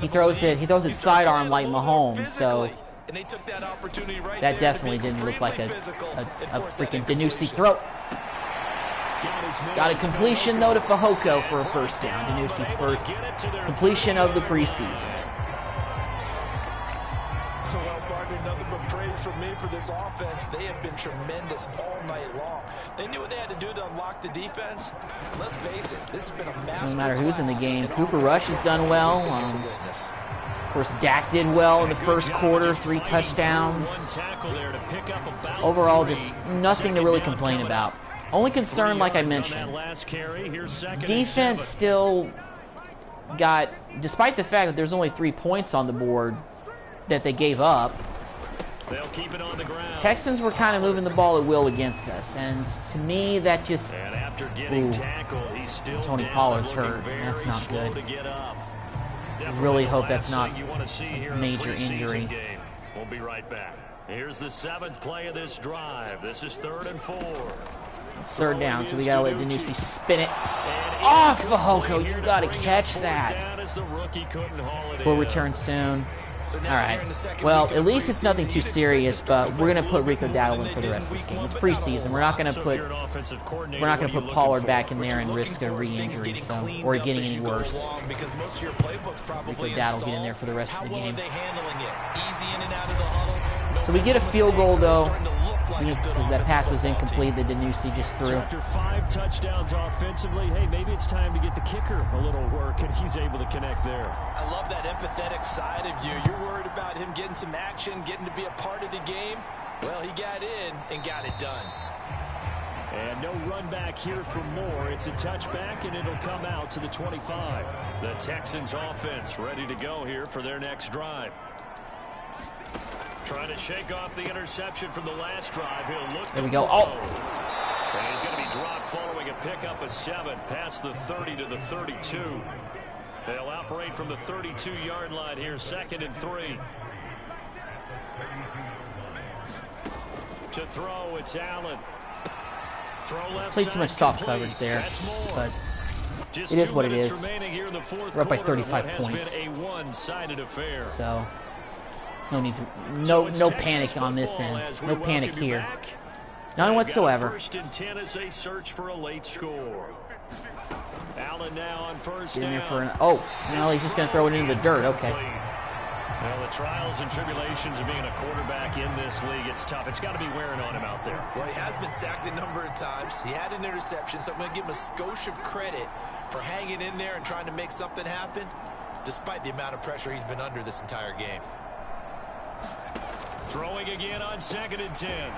A: He throws it sidearm like Mahomes, so that definitely didn't look like a freaking DiNucci throw. Got a completion though to Fehoko for a 1st down. DiNucci's first completion of the preseason.
C: Nothing but praise from me for this offense. They have been tremendous all night long. They knew what they had to do to unlock the defense. Let's face it, this has been a massive.
A: Doesn't matter who's in the game. Cooper Rush has done well. Of course, Dak did well in the 1st quarter, 3 touchdowns. Overall, just nothing to really complain about. Only concern, like I mentioned, defense still got, despite the fact that there's only 3 points on the board that they gave up,
B: they'll keep it on the ground.
A: Texans were kind of moving the ball at will against us, and to me that just,
B: and after getting tackled, he's still
A: Tony
B: down,
A: Pollard's hurt. That's not good. I really hope that's not a major injury.
B: Game. We'll be right back. Here's the 7th play of this drive. This is 3rd and 4.
A: It's 3rd down, so we gotta let DiNucci spin it off Fehoko. You gotta catch that. We'll return soon. Alright, well, at least it's nothing too serious, but we're going to put Rico Dowdle in for the rest of this game. It's preseason. We're not going to put Pollard back in there and risk a re-injury, or getting any worse. Rico Dowdle get in there for the rest of the game. So we get a field goal, though. That pass was incomplete that DiNucci just threw.
B: After 5 touchdowns offensively, hey, maybe it's time to get the kicker a little work, and he's able to connect there.
C: I love that empathetic side of you. You're worried about him getting some action, getting to be a part of the game. Well, he got in and got it done.
B: And no run back here for Moore. It's a touchback, and it'll come out to the 25. The Texans offense ready to go here for their next drive. Trying to shake off the interception from the last drive. He'll look.
A: There we go. Oh.
B: And he's going to be dropped following a pickup of 7 past the 30 to the 32. They'll operate from the 32-yard line here, 2nd and 3. To throw, it's Allen. Throw left.
A: Played too much soft coverage there, but it is what it is. We're up by 35 points.
B: A one-sided affair.
A: So no need to, no panic on this end. No panic here. None whatsoever.
B: 1st and 10 as they search for a late score. Allen now on 1st
A: Get in there
B: down.
A: for an, oh, no, he's just going to throw it into the dirt. Okay.
B: Well, the trials and tribulations of being a quarterback in this league, it's tough. It's got to be wearing on him out there.
C: Well, he has been sacked a number of times. He had an interception, so I'm going to give him a skosh of credit for hanging in there and trying to make something happen, despite the amount of pressure he's been under this entire game.
B: Throwing again on 2nd and 10.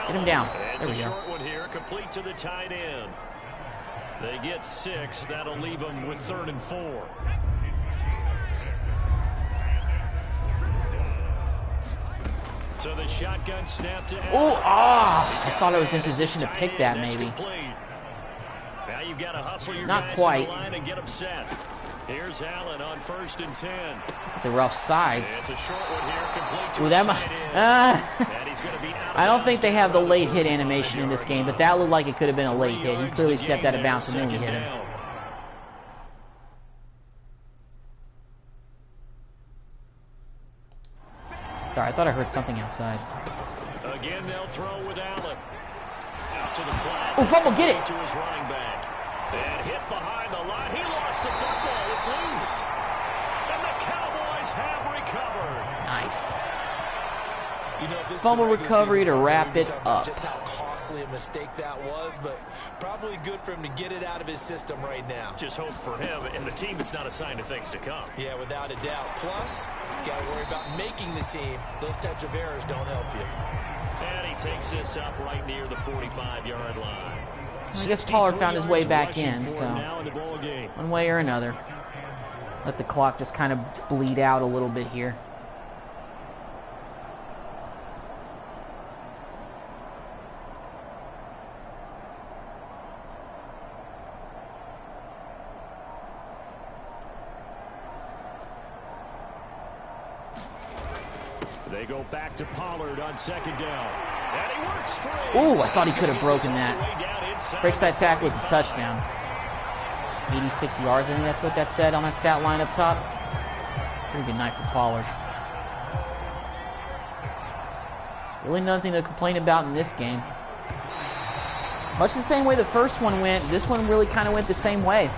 A: Get him down.
B: It's
A: There
B: a
A: we go.
B: short one here, complete to the tight end. They get 6. That'll leave them with 3rd and 4. So the shotgun snap to
A: Oh, I thought I was in position to pick that maybe.
B: Now you've got to hustle your
A: Not
B: guys
A: quite.
B: to the line and get them set. Here's Allen on 1st and 10.
A: The rough sides.
B: It's a short one here, complete to
A: With
B: his
A: them,
B: tight end. And he's gonna be out of
A: I don't think
B: bounds
A: they have the
B: down
A: late
B: the
A: hit
B: 35
A: animation in this game, but
B: yard
A: that
B: line.
A: looked like it could have been a late
B: 3
A: hit. He
B: yards
A: clearly
B: to
A: stepped
B: gain
A: out of
B: there,
A: bounds and then he
B: 2nd
A: hit him.
B: down.
A: Sorry, I thought I heard something outside.
B: Again, they'll throw with Allen. Out to the flat.
A: Oh, fumble, get it!
B: To his running back. And hit behind the line. He lost the football. It's loose. And the Cowboys have recovered.
A: Nice.
C: You know, this
A: Fumble
C: is a regular
A: recovery
C: season
A: to
C: game.
A: wrap
C: We can
A: it
C: talk about
A: up.
C: Just how costly a mistake that was, but probably good for him to get it out of his system right now.
B: Just hope for him and the team it's not a sign of things to come.
C: Yeah, without a doubt. Plus, got to worry about making the team. Those types of errors don't help you.
B: And he takes this up right near the 45-yard line.
A: I guess Pollard found his way
B: 63
A: back
B: rushing
A: in,
B: for
A: so
B: him now in the ball game.
A: one way or another. Let the clock just kind of bleed out a little bit here.
B: They go back to Pollard on second down. And he works free.
A: Ooh, I thought he could have broken that. Breaks that tackle with a touchdown. 86 yards, I think that's what that said on that stat line up top. Pretty good night for Pollard. Really nothing to complain about in this game. Much the same way the first one went, this one really kind of went the same way.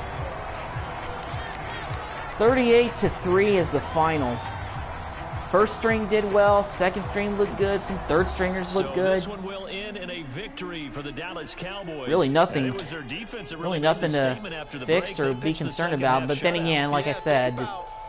A: 38-3 is the final. First string did well, second string looked good, some third stringers looked good.
B: This one will end in a victory for the Dallas Cowboys.
A: Really nothing,
B: it was their defense that
A: really
B: made
A: nothing
B: the
A: to
B: statement after the
A: fix
B: break.
A: or
B: They
A: be
B: pitched the
A: concerned
B: second
A: about.
B: half
A: But then
B: shutout.
A: again, like I said,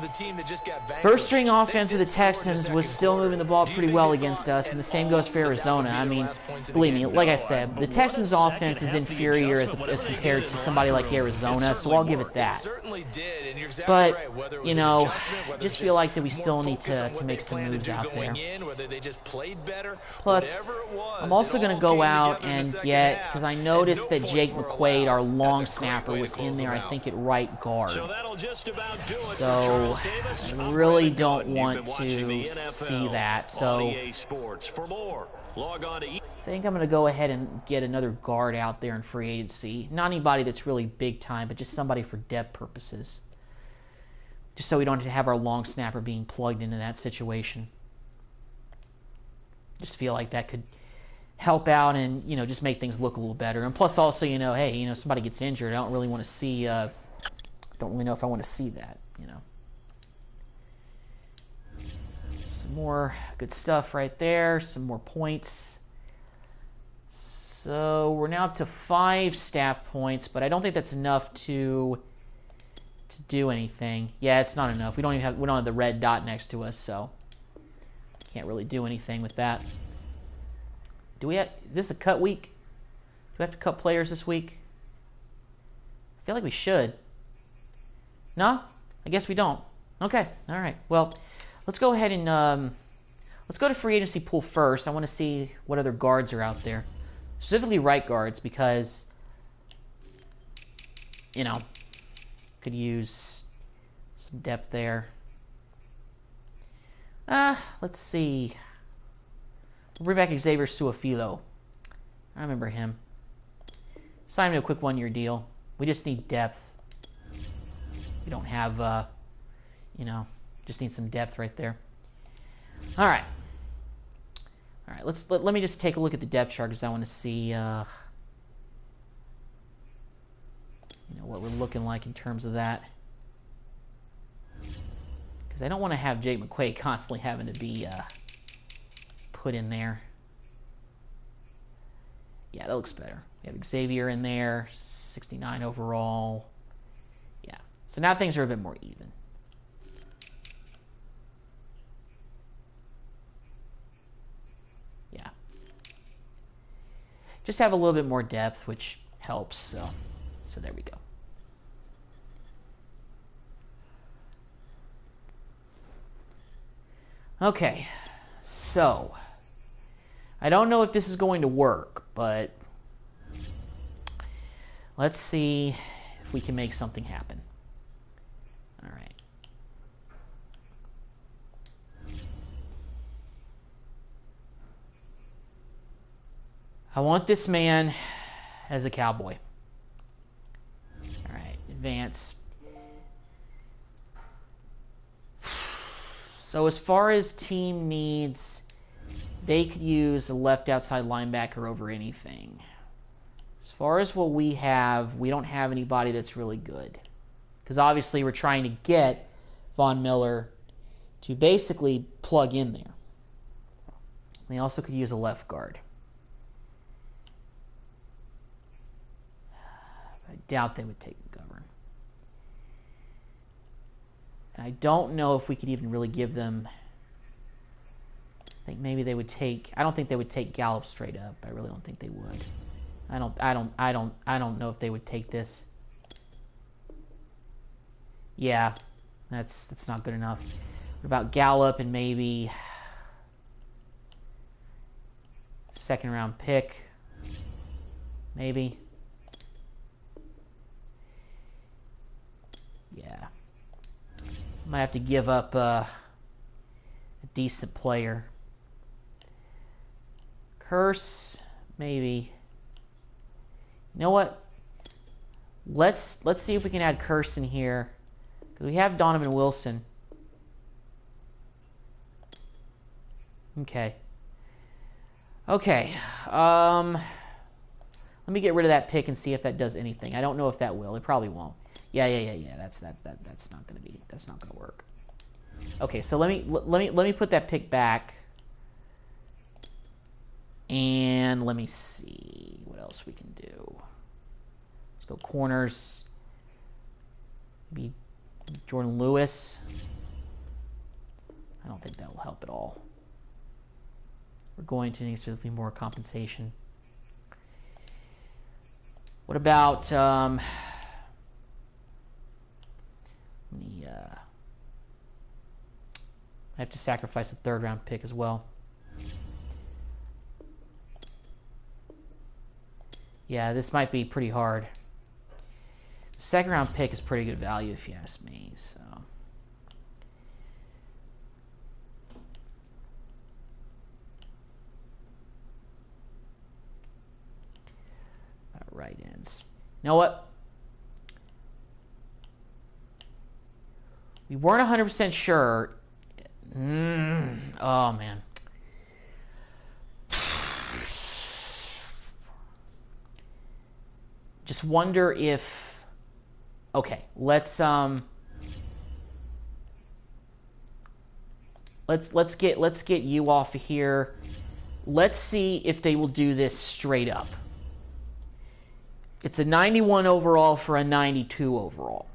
C: The team that just got
A: first string
C: vanquished.
A: offense of the
C: They did score in the
A: Texans
C: second
A: was still
C: quarter.
A: moving the ball
C: Do you
A: pretty
C: think
A: well
C: they
A: against
C: thought
A: us, and the
C: at
A: same
C: all
A: goes for
C: that that would
A: Arizona.
C: be
A: I
C: their
A: mean,
C: last points of the
A: believe me,
C: game?
A: like I
B: No,
A: said, the
B: but
A: Texans'
B: what a
A: offense
B: second
A: is
B: half the
A: inferior
B: adjustment, whatever
A: as
B: they
A: compared
B: did
A: to
B: in
A: somebody
B: the
A: like
B: locker room,
A: Arizona,
B: it
A: so
B: certainly
A: I'll give it
B: worked.
A: that.
C: Certainly did, and you're exactly
A: But,
C: right. Whether it was
A: you
C: an
A: know,
C: adjustment, whether
A: just
C: it's
A: feel like that we
C: more
A: still need
C: focus on
A: to
C: what
A: make
C: they
A: some
C: planned to
A: moves
C: do
A: out
C: going
A: there.
C: in, whether they just played better,
A: Plus,
C: whatever it was,
A: I'm also
C: it
A: going
C: all
A: to go
C: came
A: out
C: together in the
A: and
C: second
A: get,
C: half,
A: because I
C: and
A: noticed
C: no
A: that
C: points
A: Jake
C: were
A: McQuaid,
C: allowed.
A: our long
C: That's a great
A: snapper,
C: way to
A: was in
C: close
A: there,
C: them
A: I
C: out.
A: think, at right guard.
B: So that'll just about do it for
A: So,
B: Charles Davis.
A: I
B: I'm
A: really
B: Brandon
A: don't
B: Gaudin. You've
A: want
B: been watching the
A: to
B: NFL
A: see that.
B: on
A: So,
B: EA Sports. For more, log on to
A: I think I'm going to go ahead and get another guard out there in free agency. Not anybody that's really big time, but just somebody for depth purposes. Just so we don't have to have our long snapper being plugged into that situation. Just feel like that could help out and, you know, just make things look a little better. And plus also, you know, hey, you know, somebody gets injured, I don't really want to see, don't really know if I want to see that, you know. Some more good stuff right there, some more points. So we're now up to 5 staff points, but I don't think that's enough to do anything. Yeah, it's not enough. We don't have the red dot next to us, so can't really do anything with that. Is this a cut week? Do we have to cut players this week? I feel like we should. No? I guess we don't. Okay, all right. Well, let's go ahead and let's go to free agency pool first. I want to see what other guards are out there. Specifically right guards, because, you know, could use some depth there. Let's see. We'll bring back Xavier Suafilo. I remember him. Sign him to a quick 1-year deal. We just need depth. We don't have, you know, just need some depth right there. All right. All right, let me just take a look at the depth chart because I want to see, you know, what we're looking like in terms of that. Because I don't want to have Jake McQuaid constantly having to be put in there. Yeah, that looks better. We have Xavier in there, 69 overall. Yeah, so now things are a bit more even. Yeah. Just have a little bit more depth, which helps, so there we go. Okay, so I don't know if this is going to work, but let's see if we can make something happen. All right. I want this man as a Cowboy. All right, advance. So as far as team needs, they could use a left outside linebacker over anything. As far as what we have, we don't have anybody that's really good. Because obviously we're trying to get Von Miller to basically plug in there. They also could use a left guard. I doubt they would take McGovern. And I don't know if we could even really give them... I think maybe they would take... I don't think they would take Gallup straight up. I really don't think they would. I don't know if they would take this. Yeah, that's not good enough. What about Gallup and maybe second round pick? Maybe. Yeah. Might have to give up a decent player. Curse, maybe. You know what? Let's see if we can add Curse in here. Because we have Donovan Wilson. Okay. Okay. Let me get rid of that pick and see if that does anything. I don't know if that will. It probably won't. Yeah. That's not gonna work. Okay, so let me put that pick back. And let me see what else we can do. Let's go corners. Maybe Jordan Lewis. I don't think that will help at all. We're going to need specifically more compensation. What about I have to sacrifice a third round pick as well. Yeah, this might be pretty hard. The second round pick is pretty good value if you ask me, so. Right ends. You know what? We weren't 100% sure. Oh, man. Just wonder if... Okay, let's get you off of here. Let's see if they will do this straight up. It's a 91 overall for a 92 overall.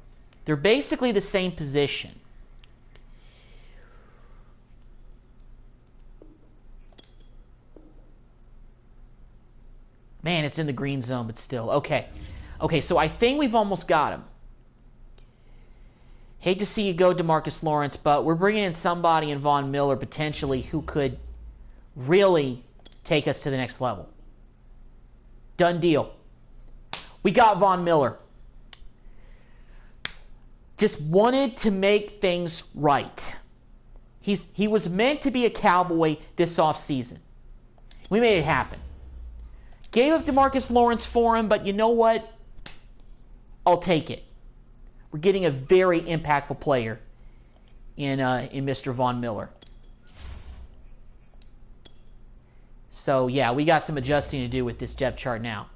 A: They're basically the same position. Man, it's in the green zone, but still. Okay. Okay, so I think we've almost got him. Hate to see you go, DeMarcus Lawrence, but we're bringing in somebody in Von Miller potentially who could really take us to the next level. Done deal. We got Von Miller. Just wanted to make things right. He was meant to be a Cowboy this offseason. We made it happen. Gave up DeMarcus Lawrence for him, but you know what? I'll take it. We're getting a very impactful player in Mr. Von Miller. So, yeah, we got some adjusting to do with this depth chart now.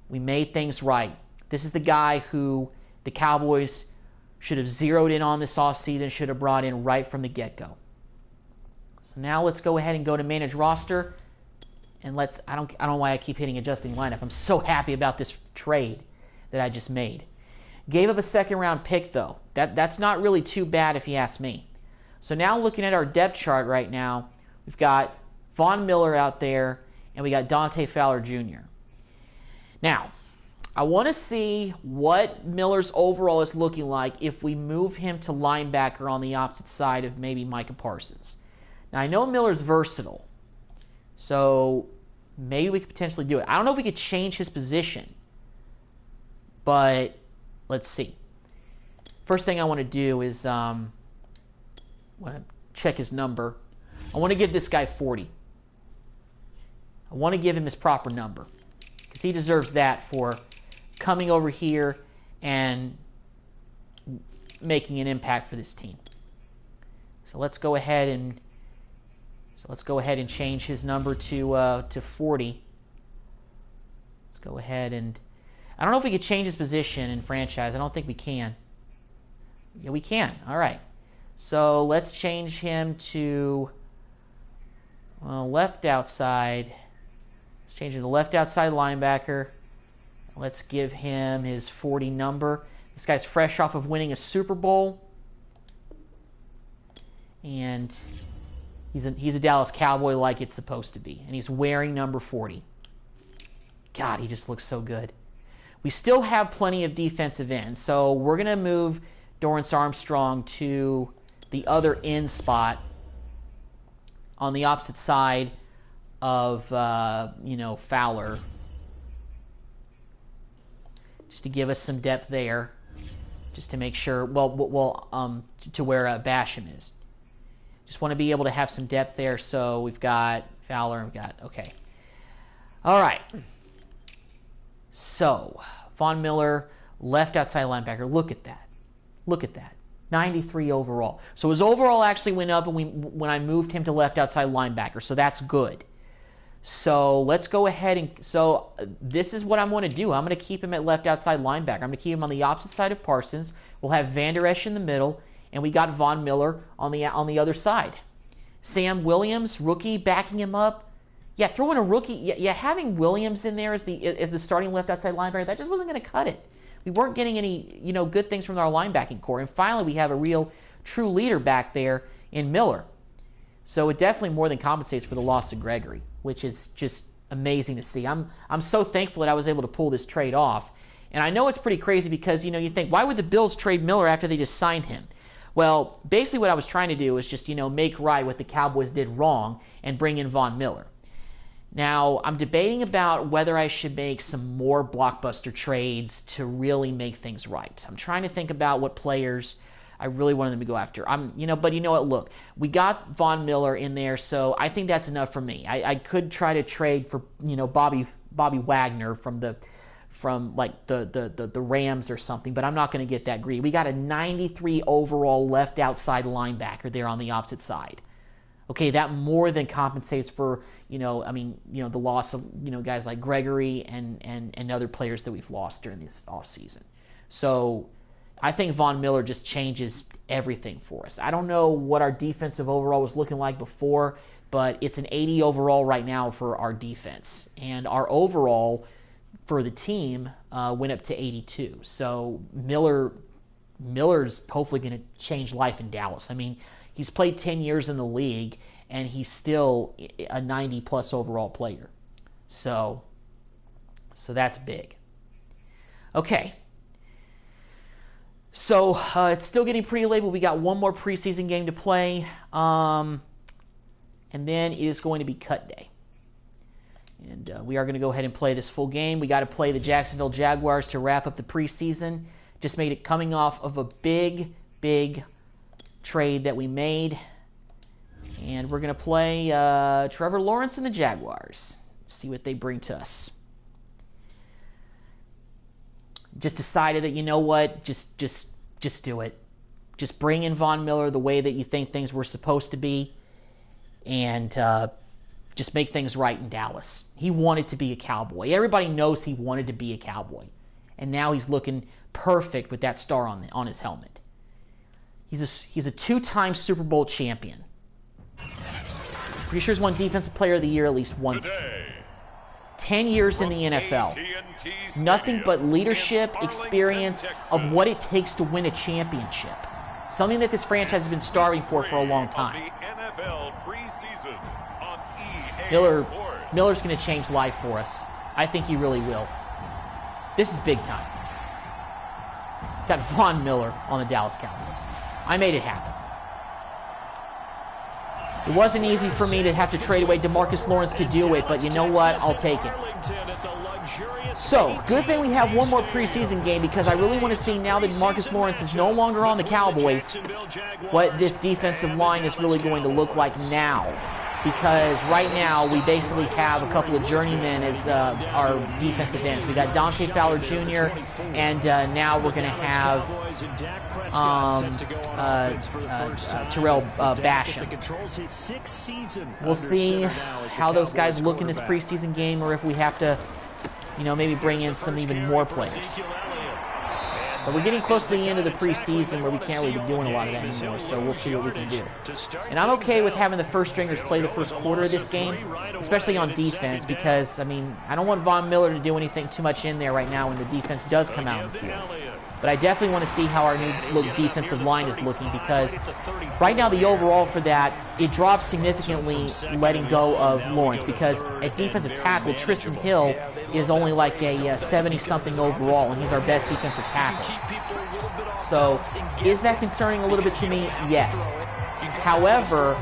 A: We made things right. This is the guy who the Cowboys should have zeroed in on this offseason, should have brought in right from the get-go. So now let's go ahead and go to manage roster. And I don't know why I keep hitting adjusting lineup. I'm so happy about this trade that I just made. Gave up a second-round pick, though. That's not really too bad if you ask me. So now looking at our depth chart right now, we've got Von Miller out there, and we got Dante Fowler Jr. Now, I want to see what Miller's overall is looking like if we move him to linebacker on the opposite side of maybe Micah Parsons. Now, I know Miller's versatile, so maybe we could potentially do it. I don't know if we could change his position, but let's see. First thing I want to do is I want to check his number. I want to give this guy 40. I want to give him his proper number because he deserves that for coming over here and making an impact for this team. So let's go ahead and change his number to 40. Let's go ahead and I don't know if we could change his position in franchise. I don't think we can. Yeah, we can. All right. So let's change him to left outside. Let's change him to left outside linebacker. Let's give him his 40 number. This guy's fresh off of winning a Super Bowl. And he's a Dallas Cowboy like it's supposed to be. And he's wearing number 40. God, he just looks so good. We still have plenty of defensive ends. So we're going to move Dorrance Armstrong to the other end spot on the opposite side of, Fowler. Just to give us some depth there. Just to make sure, to where Basham is. Just want to be able to have some depth there. So we've got Fowler and we've got, okay. All right. So, Von Miller, left outside linebacker. Look at that. Look at that. 93 overall. So his overall actually went up when I moved him to left outside linebacker. So that's good. So let's go ahead and... So this is what I'm going to do. I'm going to keep him at left outside linebacker. I'm going to keep him on the opposite side of Parsons. We'll have Van Der Esch in the middle. And we got Von Miller on the other side. Sam Williams, rookie, backing him up. Yeah, throw in a rookie. Yeah, having Williams in there as the starting left outside linebacker, that just wasn't going to cut it. We weren't getting any good things from our linebacking core. And finally, we have a real true leader back there in Miller. So it definitely more than compensates for the loss of Gregory, which is just amazing to see. I'm so thankful that I was able to pull this trade off. And I know it's pretty crazy because you think, why would the Bills trade Miller after they just signed him? Well, basically what I was trying to do was just make right what the Cowboys did wrong and bring in Von Miller. Now, I'm debating about whether I should make some more blockbuster trades to really make things right. I'm trying to think about what players I really wanted them to go after. But you know what? Look, we got Von Miller in there, so I think that's enough for me. I could try to trade for Bobby Wagner from the Rams or something, but I'm not going to get that greedy. We got a 93 overall left outside linebacker there on the opposite side. Okay, that more than compensates for, the loss of, guys like Gregory and other players that we've lost during this offseason. So I think Von Miller just changes everything for us. I don't know what our defensive overall was looking like before, but it's an 80 overall right now for our defense. And our overall for the team went up to 82. So Miller's hopefully going to change life in Dallas. I mean, he's played 10 years in the league, and he's still a 90-plus overall player. So that's big. Okay. So it's still getting pretty late, but we got one more preseason game to play. And then it is going to be cut day. And we are going to go ahead and play this full game. We got to play the Jacksonville Jaguars to wrap up the preseason. Just made it coming off of a big trade that we made. And we're going to play Trevor Lawrence and the Jaguars. See what they bring to us. Just decided that, just do it. Just bring in Von Miller the way that you think things were supposed to be. And just make things right in Dallas. He wanted to be a Cowboy. Everybody knows he wanted to be a Cowboy. And now he's looking perfect with that star on his helmet. He's a two-time Super Bowl champion. Pretty sure he's won Defensive Player of the Year at least once. 10 years in the NFL. Nothing but leadership, experience of what it takes to win a championship. Something that this franchise has been starving for a long time. Miller's going to change life for us. I think he really will. This is big time. Got Von Miller on the Dallas Cowboys. I made it happen. It wasn't easy for me to have to trade away DeMarcus Lawrence to do it, but you know what? I'll take it. So, good thing we have one more preseason game because I really want to see now that DeMarcus Lawrence is no longer on the Cowboys what this defensive line is really going to look like now. because right now we basically have a couple of journeymen as our defensive ends. We got Dante Fowler Jr. and now we're going to have Terrell Basham. We'll see how those guys look in this preseason game, or if we have to, maybe bring in some even more players. But we're getting close to the end of the preseason where we can't really be doing a lot of that anymore, so we'll see what we can do. And I'm okay with having the first stringers play the first quarter of this game, especially on defense, because, I don't want Von Miller to do anything too much in there right now when the defense does come out in the field. But I definitely want to see how our new defensive line is looking, because right now the overall for that, it drops significantly letting go of Lawrence, because at defensive tackle, Tristan Hill is only like a 70-something overall, and he's our best defensive tackle. So, is that concerning a little bit to me? Yes. However,